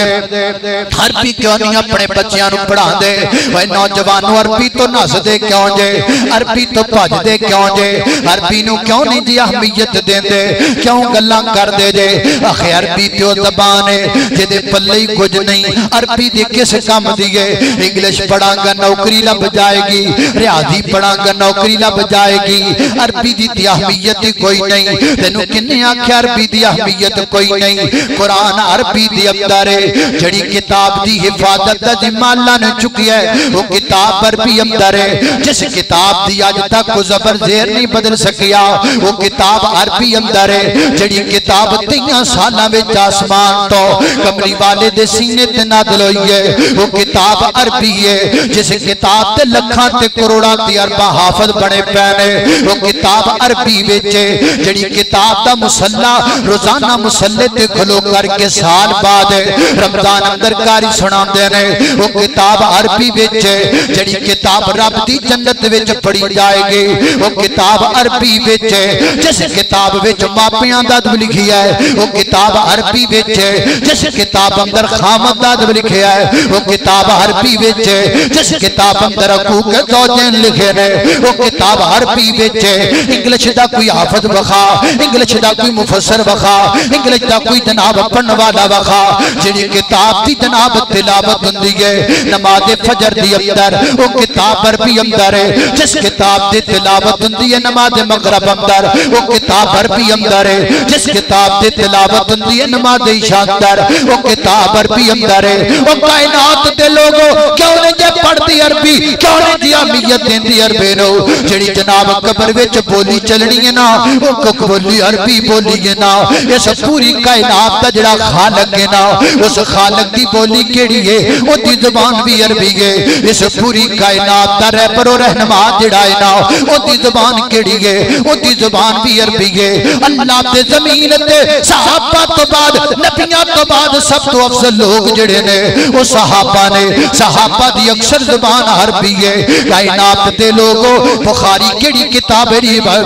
عربی کیوں نہیں اپنے بچیاں نو پڑھا دے؟ وہ نوجوانوں عربی تو نس دے کیوں جے؟ عربی تو پاج دے کیوں جے؟ عربی نو کیوں نہیں جی اہمیت دے دے؟ کیوں گلاں کر دے جے؟ آخر عربی تو زبان ہے جدے پلے کچھ نہیں، عربی دے کس کام دیئے؟ انگلش پڑھا گا نوکری لب جائے گی، ریاضی پڑھا گا نوکری لب جائے گی، عربی دی اہمیت کوئی نہیں۔ تینوں کنے آکھیا عربی دی اہمیت کوئی نہیں؟ قرآن عربی دی اندر ہے، جڑی کتاب دی حفاظت دا ذمہ اللہ نے چکی ہے، وہ کتاب عربی اندر ہے۔ جس کتاب دی آج تک کو زبر زیر نہیں بدل سکیا، وہ کتاب عربی اندر ہے۔ جڑی کتاب 3 سالاں وچ آسمان تو کملی والے دے سینے تے نازل ہوئی ہے، وہ کتاب عربی ہے۔ جس کتاب تے لکھاں تے کروڑاں تے ارباں حافظ بنے پینے، وہ کتاب عربی وچ ہے۔ جڑی کتاب دا مصلی روزانہ مصلی تے کھلو کر کے سال بعد رمضان اندر کاری سناندے نے، وہ کتاب عربی وچ ہے۔ جڑی کتاب رب دی جنت وچ پڑھی جائے گی، وہ کتاب عربی وچ ہے۔ جس کتاب وچ ماپیاں دا ادب لکھیا ہے، وہ کتاب عربی وچ ہے۔ جس کتاب اندر خامد دا ادب لکھیا ہے، وہ کتاب عربی وچ ہے۔ جس کتاب اندر حقوق زوجین لکھے نے، وہ کتاب عربی وچ ہے۔ انگلش دا کوئی حافظ بخا، انگلش دا کوئی مفسر بخا، انگلش دا کوئی جناب پڑھن والا بخا، جڑی کتاب دی جناب تلاوت ہوندی ہے نماز فجر دی اندر، وہ کتاب عربی اندر ہے۔ جس کتاب دی تلاوت ہوندی ہے نماز مغرب اندر، وہ کتاب عربی اندر ہے۔ جس کتاب دی تلاوت ہوندی ہے نماز عشاء اندر، وہ کتاب عربی اندر ہے۔ وہ کائنات دے لوگوں کیوں نہیں جے پڑھتی عربی، کیوں نہیں جی اہمیت دیندی عربی نو؟ جڑی جناب قبر وچ بولی چلنی ہے نا، وہ بولی عربی بولی ہے نا۔ اس پوری کائنات دا جڑا خالق ہے نا، اس خالق دی بولی کیڑی ہے؟ وہ دی زبان بھی عربی ہے۔ اس پوری کائنات دا رہبر و رہنما جڑا ہے نا، وہ دی زبان کیڑی ہے؟ وہ دی زبان بھی عربی ہے۔ اللہ تے زمین تے صحابہ تو بعد نبیاں تو بعد سب تو افضل لوگ جڑے نے وہ صحابہ نے۔ صحابہ دی اکثر زبان عربی ہے۔ کائنات دے لوگوں بخاری کیڑی کتاب ہے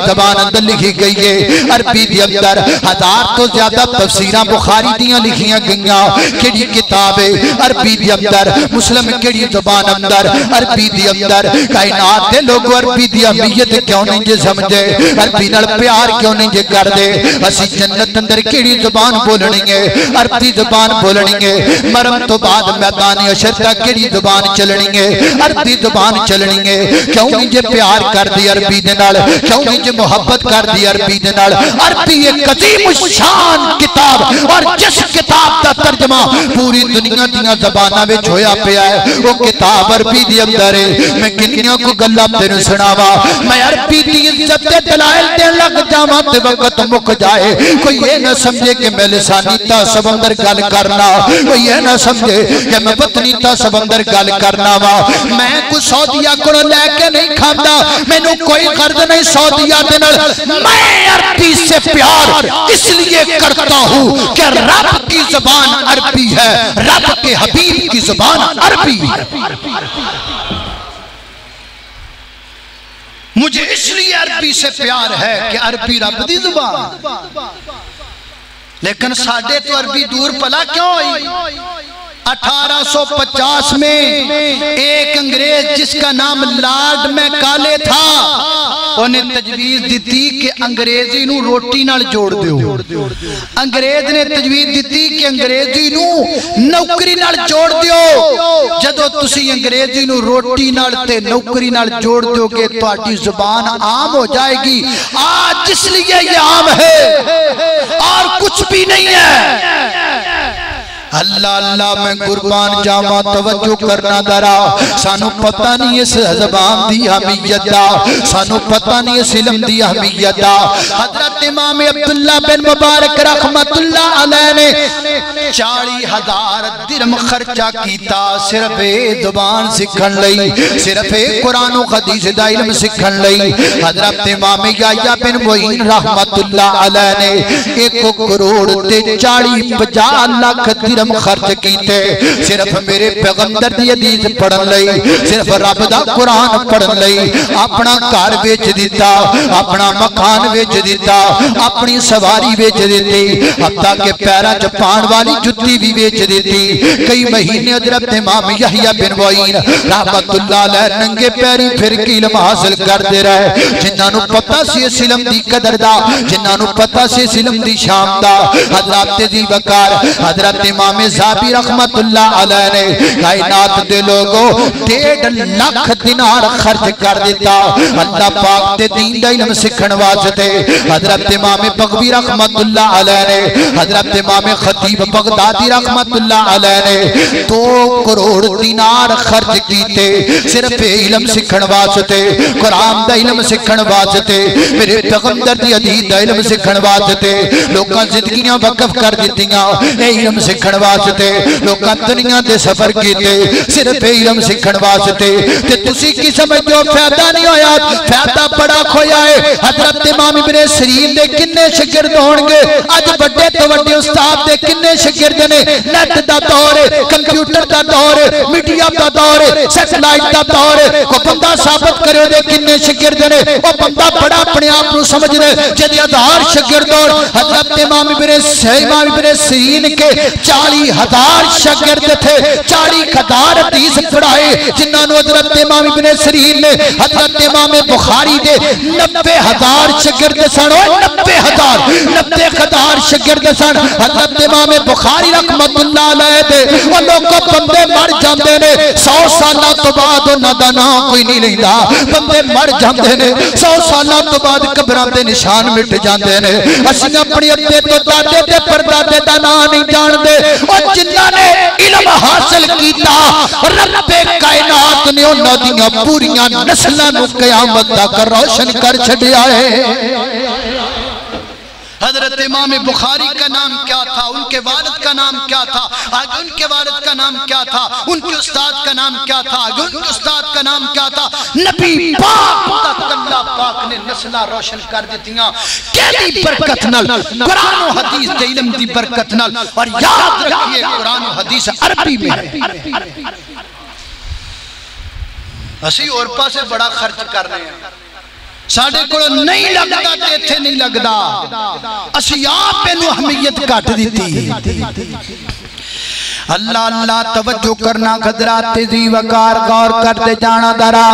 زبان اندر لکھی گئی ہے عربی دی اندر 1000 تو زیادہ تفسیراں بخاری دیاں لکھیاں گئیاں کیڑی کتاب ہے عربی دی اندر مسلم کیڑی زبان اندر عربی دی اندر کائنات دے لوگ عربی دی اہمیت کیوں نہیں جے سمجھے عربی نال پیار کیوں نہیں جے کر دے اسی جنت اندر کیڑی زبان بولنی ہے عربی زبان بولنی ہے مرم تو بعد میدان حشر تک کیڑی زبان چلنی ہے عربی زبان چلنی ہے کیوں نہیں جے پیار کر دی عربی دے نال کیوں نہیں جے محبت کر دی عربی دے نال عربی ایک عظیم الشان کتاب اور جس کتاب دا ترجمہ پوری دنیا دیاں زباناں وچ ہویا پیا ہے وہ کتاب عربی دی اندر ہے میں کنیاں کو گلاں تینوں سناواں میں عربی دی عزت تے دلائل دین لگ جاواں تے وقت مک جائے کوئی یہ نہ سمجھے کہ میں لسانی تعصب اندر گل کرنا کوئی یہ نہ سمجھے کہ میں وطنی تعصب اندر گل کرنا وا میں کوئی سعودیہ کو لے کے نہیں کھاندا مینوں کوئی غرض نہیں سعودیہ دے نال میں عربی سے پیار اس لیے کرتا ہوں کہ رب کی زبان عربی ہے رب کے حبیب کی زبان عربی ہے مجھے اس لیے عربی سے پیار ہے کہ عربی رب دی زبان لیکن ساڑھے تو عربی دور پلا کیوں ہوئی 1850 میں ایک انگریز جس کا نام لارڈ میکالے تھا انہیں تجویز دیتی کہ انگریزی نو روٹی نال جوڑ دیو انگریز نے تجویز دیتی کہ انگریزی نو نوکری نال جوڑ دیو جدو تسی انگریزی نو روٹی نال تے نوکری نال جوڑ دیو گے تو آٹی زبان عام ہو جائے گی آج جس لیے یہ عام ہے اور کچھ بھی نہیں ہے اللہ اللہ میں قربان جاما توجہ کرنا درا سانو پتہ نہیں اس زبان دی اہمیت دا سانو پتہ نہیں اس علم دی اہمیت دا حضرت امام عبداللہ بن مبارک رحمت اللہ علیہ نے 40,000 درہم خرچہ کیتا صرف زبان سکھن لئی صرف قرآن و حدیث دا علم سکھن لئی حضرت امام یحییٰ بن معین رحمت اللہ علیہ نے 1 کروڑ تے 40-50 لاکھ درہم خرچ کیتے صرف میرے پیغمبر دی حدیث پڑھن لئی صرف رب دا قرآن پڑھن لئی اپنا گھر بیچ دیتا اپنا مکان بیچ دیتا اپنی سواری بیچ دیتی حتیٰ کہ پیرا چپان والی جتی بھی بیچ دیتی کئی مہینے حضرت امام یحییٰ بن معین رحمت اللہ علیہ ننگے پیری پھر کی علم حاصل کر دے رہے جنہاں نو پتہ سی اس علم دی قدر دا جنہاں نو پتہ سی اس علم دی شام دا حضرت دی وقار حضرت امام زابی رحمت اللہ علیہ نے کائنات دے لوگوں 1.5 لاکھ دینار خرچ کر دیتا اللہ پاک دے دین دا علم سکھن واسطے حضرت امام بغوی رحمت اللہ علیہ نے حضرت امام خطیب بغدادی رحمت اللہ علیہ نے 2 کروڑ دینار خرچ کیتے صرف علم سکھن واسطے قرآن دا علم سکھن واسطے میرے پیغمبر دی حدیث دا علم سکھن واسطے لوکاں زندگیاں وقف کر دیتیاں علم سکھن واسطے لوکاں دنیا دے سفر کیتے صرف علم سکھن واسطے تے تسی کی سمجھو فائدہ نہیں ہویا فائدہ بڑا کھویا ہے حضرت امام ابن سیرین دے کنے شاگرد ہون گے اج بڑے تو بڑے استاد دے کنے شاگرد نے نیٹ دا دور ہے کمپیوٹر دا دور ہے میڈیا دا دور ہے سیٹلائٹ دا دور ہے کو بندہ ثابت کرے دے کنے شاگرد نے او بندہ بڑا اپنے آپ نو سمجھ رہے جدی 1000 شاگرد اور حضرت امام ابن سیرین کے 40,000 شاگرد تھے 40,000 حدیث پڑھائے جنہاں نو حضرت امام ابن سیرین نے حضرت امام بخاری دے 90,000 شاگرد سن 90,000 شاگرد سن حضرت امام بخاری رحمت اللہ علیہ دے وہ لوگوں بندے مر جاندے نے 100 سالہ تو بعد انہاں دا نام کوئی نہیں لیندا بندے مر جاندے نے 100 سالہ تو بعد قبراں دے نشان مٹ جاندے نے اسی اپنی ابے تو دادے تے پردادے دا نام نہیں جان دے اور جنہاں نے علم حاصل کیتا رب کائنات نے انہاں دیاں پوریاں نسلاں نو قیامت تک روشن کر چھڈیا ہے حضرت امام بخاری کا نام کیا تھا ان کے والد کا نام کیا تھا آگے ان کے والد کا نام کیا تھا ان کے استاد کا نام کیا تھا آگے ان کے استاد کا نام کیا تھا نبی پاک تک اللہ پاک نے نسلہ روشن کر دیتیاں کیلی برکت نل قرآن و حدیث دے علم دی برکت نل اور یاد رکھئے قرآن و حدیث عربی میں ہے اسی اور پاسے بڑا خرچ کر رہے ہیں ساڑھے کو نہیں لگتا تیتھے نہیں لگتا اسی آپ انو اہمیت کٹ دیتی اللہ اللہ توجہ کرنا قدرات تیزی وقار غور کرتے جانا درا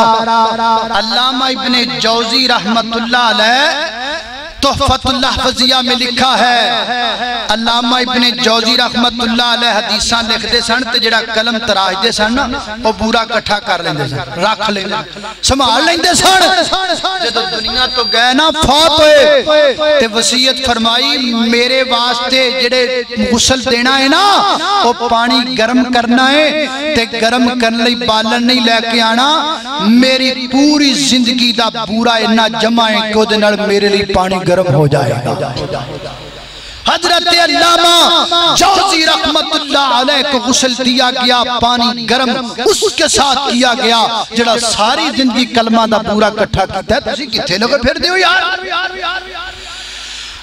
علامہ ابن جوزی رحمت اللہ علیہ تحفت الحفظیہ میں لکھا ہے علامہ ابن جوزی رحمت اللہ علیہ حدیثاں لکھ دے سن تے جڑا قلم تراج دے سن وہ پورا کٹھا کر لیندے سن رکھ لیندے سنبھال لیندے سن جدو دنیا تو گئے نا فوت ہوئے تے وصیت فرمائی میرے واسطے جڑے غسل دینا ہے نا وہ پانی گرم کرنا ہے تے گرم کرنے لئی بالن نہیں لے کے آنا میری پوری زندگی دا پورا اتنا جمع ہے کہ دے نال میرے لئی پانی گرم ہو جائے گا حضرت علامہ جوزی رحمت اللہ علیہ کو غسل دیا گیا پانی گرم اس کے ساتھ کیا گیا جڑا ساری زندگی کلمہ دا پورا کٹھا کیتا ہے تسی کتھے لوگ پھر دیو یار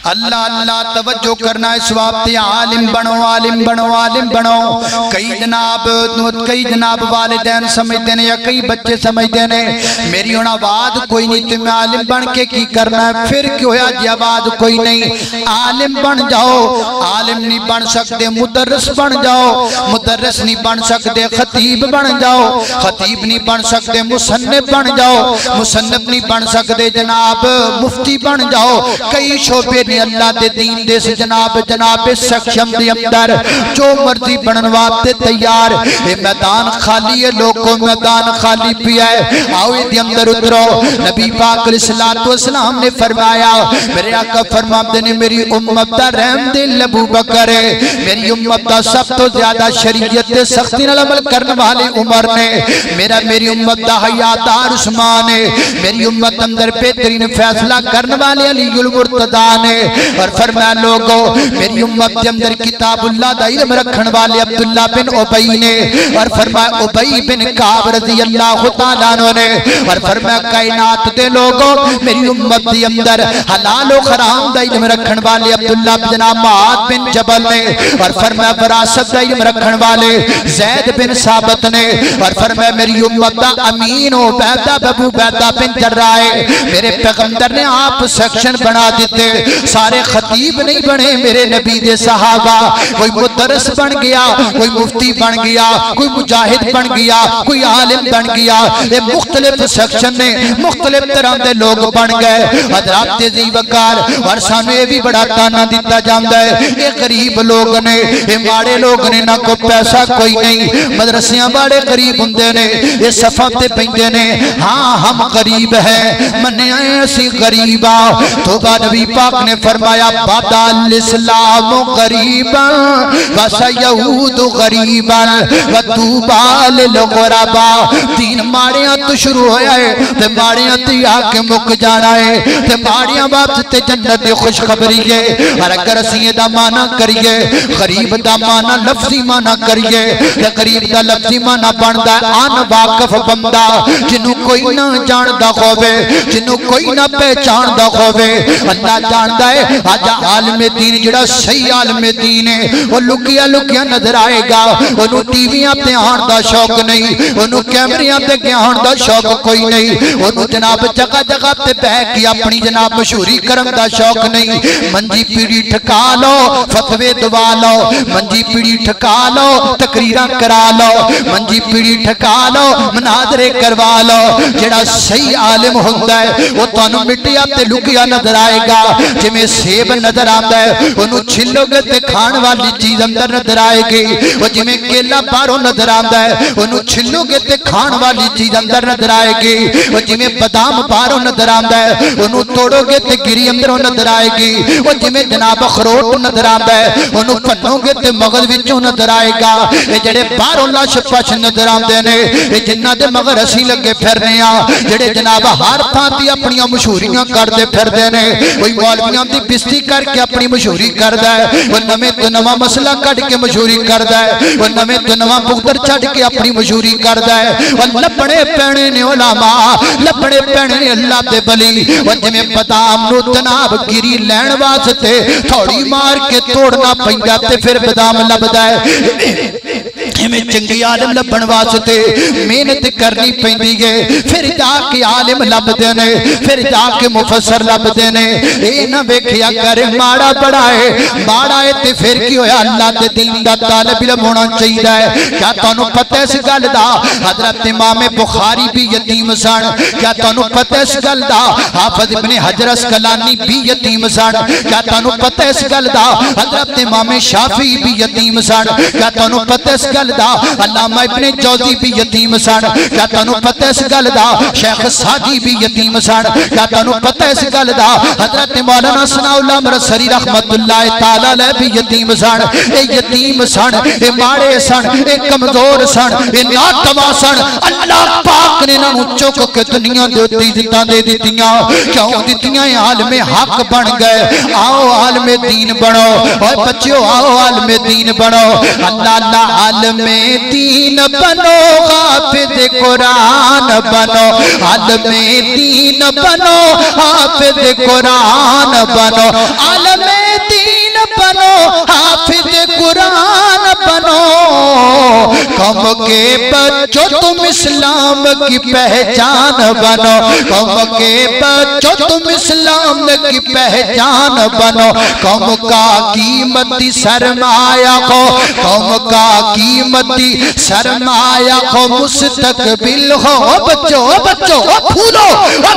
اللہ اللہ توجہ کرنا ہے سواب تے عالم بنو عالم بنو عالم بنو کئی جناب والدین سمجھتے ہیں یا کئی بچے سمجھتے ہیں میری ہونا آواز کوئی نہیں تمہیں عالم بن کے کی کرنا ہے پھر کیوں ہے جی آواز کوئی نہیں عالم بن جاؤ عالم نہیں بن سکتے مدرس بن جاؤ مدرس نہیں بن سکتے خطیب بن جاؤ خطیب نہیں بن سکتے مصنف بن جاؤ مصنف نہیں بن سکتے جناب مفتی بن جاؤ کئی شعبے اللہ دے دین دے سے جناب سکشم دے اندر جو مرضی بننواتے تیار یہ میدان خالی ہے لوگوں میدان خالی پیا ہے آؤ دے اندر اترو نبی پاک علیہ السلام نے فرمایا میرے آقا فرماتے نے میری امت دا رحم دل ابو بکر ہے میری امت دا سب تو زیادہ شریعت دے سختی نال عمل کرنے والے عمر نے میری امت دا حیادار عثمان ہے میری امت اندر بہترین فیصلہ کرنے والے علی المرتضیٰ نے اور فرمایا لوگوں میری امت کے اندر کتاب اللہ دا علم رکھن والے عبداللہ بن عبی نے اور فرمایا عبی بن کعب رضی اللہ تعالیٰ عنہ نے اور فرمایا کائنات دے لوگوں میری امت کے اندر حلال و حرام دا علم رکھن والے عبداللہ بن معاذ بن جبل نے اور فرمایا وراثت دا علم رکھن والے زید بن ثابت نے اور فرمایا میری امت دا امین و عبیدہ ابو عبیدہ بن جراح میرے پیغمبر نے آپ سیکشن بنا دیتے سارے خطیب نہیں بنے میرے نبی دے صحابہ کوئی مدرس بن گیا کوئی مفتی بن گیا کوئی مجاہد بن گیا کوئی عالم بن گیا یہ مختلف سیکشن نے مختلف طرح دے لوگ بن گئے حضرات تیزی وقار اور سامنے بھی بڑا تانا دیتا جاندہ ہے یہ غریب لوگ نے یہ ماڑے لوگ نے نہ کو پیسہ کوئی نہیں مدرسیاں بڑے غریب ہوندے نے یہ صفحہ تے پہندے نے ہاں ہم غریب ہیں مننے آئے اسی غریبا توبہ نبی پاک نے فرمایا بدا الاسلام غریبا وسیعود غریبا وطوبا للغربا دین ماڑیاں تو شروع ہویا ہے تے ماڑیاں تے آکے مک جانا ہے تے ماڑیاں باپ تے جنت خوشخبری ہے اور اگر اسی دا معنی کریے غریب دا معنی لفظی معنی کریے تے غریب دا لفظی معنی بندا ہے ان واقف بندہ جنوں کوئی نہ جاندا ہووے جنوں کوئی نہ پہچان دا ہووے اللہ جاندا ہے آج عالم دین جڑا صحیح عالم دین ہے وہ لکیا لکیا نظر آئے گا انہوں ٹی ویاں تے آن دا شوق نہیں انہوں کیمریاں تے گیان دا شوق کوئی نہیں انہوں جناب جگہ جگہ تے بہ کے اپنی جناب مشہوری کرن دا شوق نہیں منجی پیڑی ٹھکا لو فتوے دعا لو منجی پیڑی ٹھکا لو تقریراں کرا لو منجی پیڑی ٹھکا لو مناظرے کروا لو جڑا صحیح عالم ہوندا ہے وہ تانوں مٹیا تے لکیا نظر آئے گا جمیں سیب نظر آتا ہے انہوں چھلو گے تے کھان والی چیز اندر نظر آئے گی وہ جمیں کیلا باروں نظر آتا ہے انہوں چھلو گے تے کھان والی چیز اندر نظر آئے گی وہ جمیں بادام باروں نظر آتا ہے انہوں توڑو گے تے گری اندروں نظر آئے گی وہ جمیں جناب اخروٹ نظر آتا ہے انہوں پنوں گے تے مغز وچوں نظر آئے گا یہ جڑے باروں لاش پاش نظر آتے ہیں یہ جنہ دے مگر اسی لگے پھر رہے ہیں جڑے جناب ہر تھانتی اپنیاں مشہوریاں کر دے پھر دینے وہی مولویاں دی بستی کر کے اپنی مشہوری کر دے وہ نمیں تو نواں مسئلہ کٹ کے مشہوری کر دے وہ نمیں تو نواں بغدر چھڑ کے اپنی مشہوری کر دے وہ لپڑے پینے نے علماء لپڑے پینے نے اللہ دے بلی وہ جمیں بادام نو جناب گری لین واسطے تھوڑی مار کے توڑنا پہنجا تے پھر بادام لب دے میں چنگی عالم لبن واسطے محنت کرنی پیندی ہے پھر جا کے عالم لبدے نے پھر جا کے مفسر لبدے نے اے نہ ویکھیا کر ماڑا بڑا ہے تے پھر کی ہویا اللہ دے دین دا طالب علم ہونا چاہیے ہے کیا تانوں پتہ اس گل دا حضرت امام بخاری بھی یتیم سن کیا تانوں پتہ اس گل دا حافظ ابن حجر اسقلانی بھی یتیم سن کیا تانوں پتہ اس گل دا حضرت امام شافعی بھی یتیم سن کیا تانوں پتہ اس گل دا علامہ ابن جوزی بھی یتیم سن کیا تانوں پتہ اس گل دا شیخ سعدی بھی یتیم سن کیا تانوں پتہ اس گل دا حضرت مولانا ثناء اللہ مرسری رحمت اللہ تعالی علیہ بھی یتیم سن اے یتیم سن اے ماڑے سن اے کمزور سن اے ناتوا سن اللہ پاک نے انہوں چک کے دنیا دے عزتاں دے دتیاں کیوں دتیاں عالم حق بن گئے آؤ عالم دین بنو اور بچیو آؤ عالم دین بنو اللہ اللہ عالم دین بنو حافظ قرآن بنو عالم دین بنو حافظ قرآن بنو عالم دین بنو حافظ قرآن بنو قوم کے بچوں تم اسلام کی پہچان بنو قوم کے بچوں تم اسلام کی پہچان بنو قوم کا قیمتی سرمایہ ہو قوم کا قیمتی سرمایہ ہو مستقبل ہو بچوں پھولو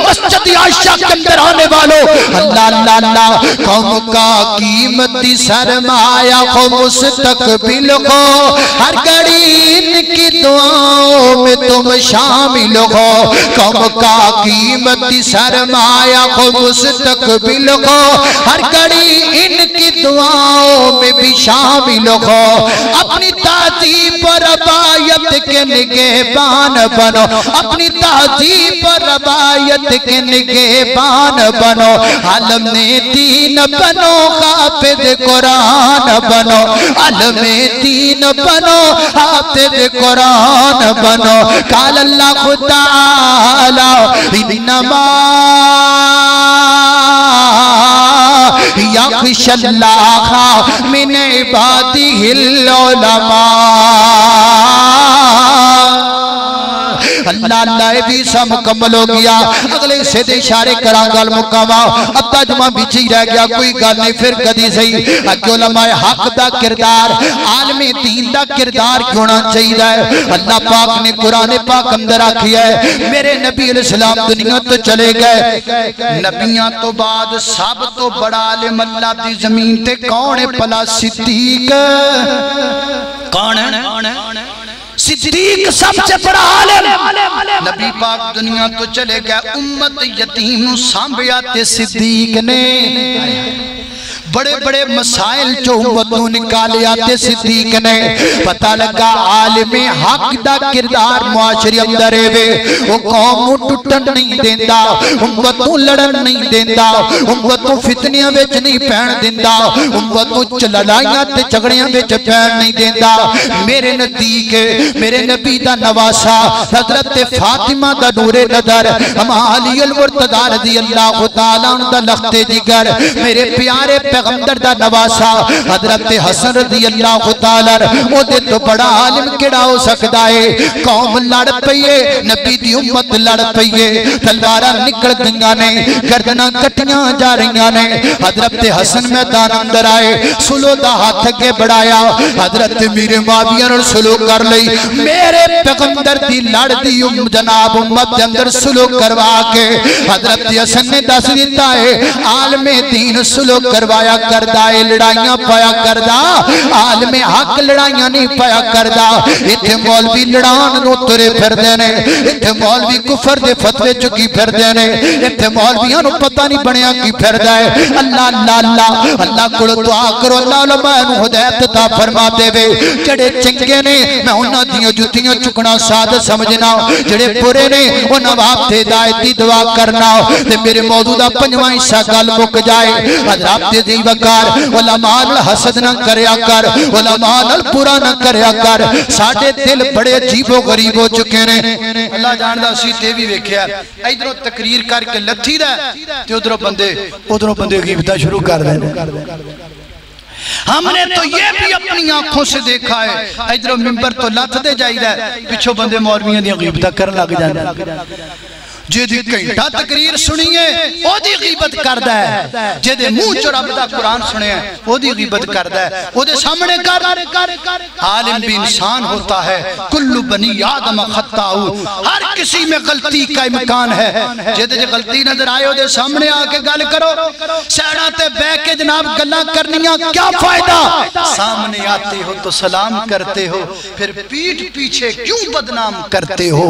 مسجد عائشہ کے اندر آنے والوں اللہ اللہ اللہ قوم کا قیمتی سرمایہ ہو مستقبل ہو ہر گھڑی ان کی دعاؤں میں تم شامل ہو قوم کا قیمتی سرمایہ ہو مستقبل ہو ہر گھڑی ان کی دعاؤں میں بھی شامل ہو اپنی تہذیب اور روایت کے نگہبان بنو اپنی تہذیب اور روایت کے نگہبان بنو عالم دین بنو حافظ قرآن بنو عالم دین بنو حافظ قرآن بنو قال اللہ تعالی انما یخشی اللہ من عبادہ العلماء اللہ اللہ بھی سا مکمل ہو گیا اگلے سے دے اشارے کران گل مکاوا اب تجمہ بیچی رہ گیا کوئی گل نہیں پھر کدی صحیح کہ علماء حق دا کردار عالم دین دا کردار کیونا چاہیے ہے اللہ پاک نے قرآن پاک اندر آکھی ہے میرے نبی علیہ السلام دنیا تو چلے گئے نبیاں تو بعد سب تو بڑا عالم اللہ دی زمین تے کون ہے پلا صدیق کون ہے صدیق سب سے بڑا عالم نبی پاک دنیا تو چلے گیا امت یتیم سانبیا تے صدیق نے بڑے بڑے مسائل جو امتوں نکالے آتے صدیق نے پتہ لگا عالم حق دا کردار معاشری اندر ہے وہ قوم ٹوٹن نہیں دیندہ امتوں لڑن نہیں دیندہ امتوں فتنیاں ویچ نہیں پہن دیندہ امتوں چلڑائیاں تے جھگڑیاں ویچ پہن نہیں دیندہ میرے نزدیک میرے نبی دا نواسا حضرت فاطمہ دا نور نظر ہم علی المرتضی رضی اللہ تعالیٰ ان دا لخت جگر میرے پیارے پیغمبر دا نواسا حضرت حسن رضی اللہ تعالیٰ او دے تو بڑا عالم کیڑا ہو سکتا ہے قوم لڑ پئیے نبی دی امت لڑ پئیے تلوارہ نکل گنگا نے گردنہ کٹیاں جا رہیاں نے حضرت حسن میدان اندر آئے سلو دا ہاتھ کے بڑھایا حضرت میرے معاویہ نے سلو کر لئی میرے پیغمبر دی لڑ دی جناب امت دے اندر سلو کروا کے حضرت حسن نے دس دیتا ہے عالم دین سلو کروایا کردہ لڑائیاں پایا کردہ عالم حق لڑائیاں نہیں پایا کردہ اتھے مولوی لڑان نو ترے پھر دینے اتھے مولوی کفر دے فتوے چکی پھر دینے اتھے مولویاں نو پتہ نہیں بنیا کی پھر دائے اللہ اللہ اللہ اللہ کڑو دعا کرو اللہ علماء نو ہدایت تا فرما دے وے جڑے چنگے نے میں انہاں دیاں جتیاں چکنا سادہ سمجھنا جڑے پورے نے انہاں آپ تے دائیتی دعا کرنا تے میرے موجودہ پنجوائیں حصہ گل مک جائے حضرات دی وقار علماء الحسد نہ کریا کر علماء الپورا نہ کریا کر ساڑھے دل بڑے عجیب و غریب ہو چکے نے اللہ جاندہ اسی تے بھی ویکھیا ایدروں تقریر کر کے لتھی دا تے ادھروں بندے غیبتہ شروع کر دیں ہم نے تو یہ بھی اپنی آنکھوں سے دیکھا ہے ادھر منبر تو لت دے جائی دا ہے پچھو بندے مولویاں دی غیبت کر لگ جانا جے دی گھنٹہ تقریر سنیے او دی غیبت کردا ہے جے دے منہ چ رب دا قرآن سنے او دی غیبت کردا ہے او دے سامنے کر عالم بھی انسان ہوتا ہے کل بنی آدم خطاء ہر کسی میں غلطی کا امکان ہے جے دے غلطی نظر آئے او دے سامنے آ کے گل کرو سیڑا تے بہ کے جناب گلاں کرنیاں کیا فائدہ سامنے آتے ہو تو سلام کرتے ہو پھر پیٹھ پیچھے کیوں بدنام کرتے ہو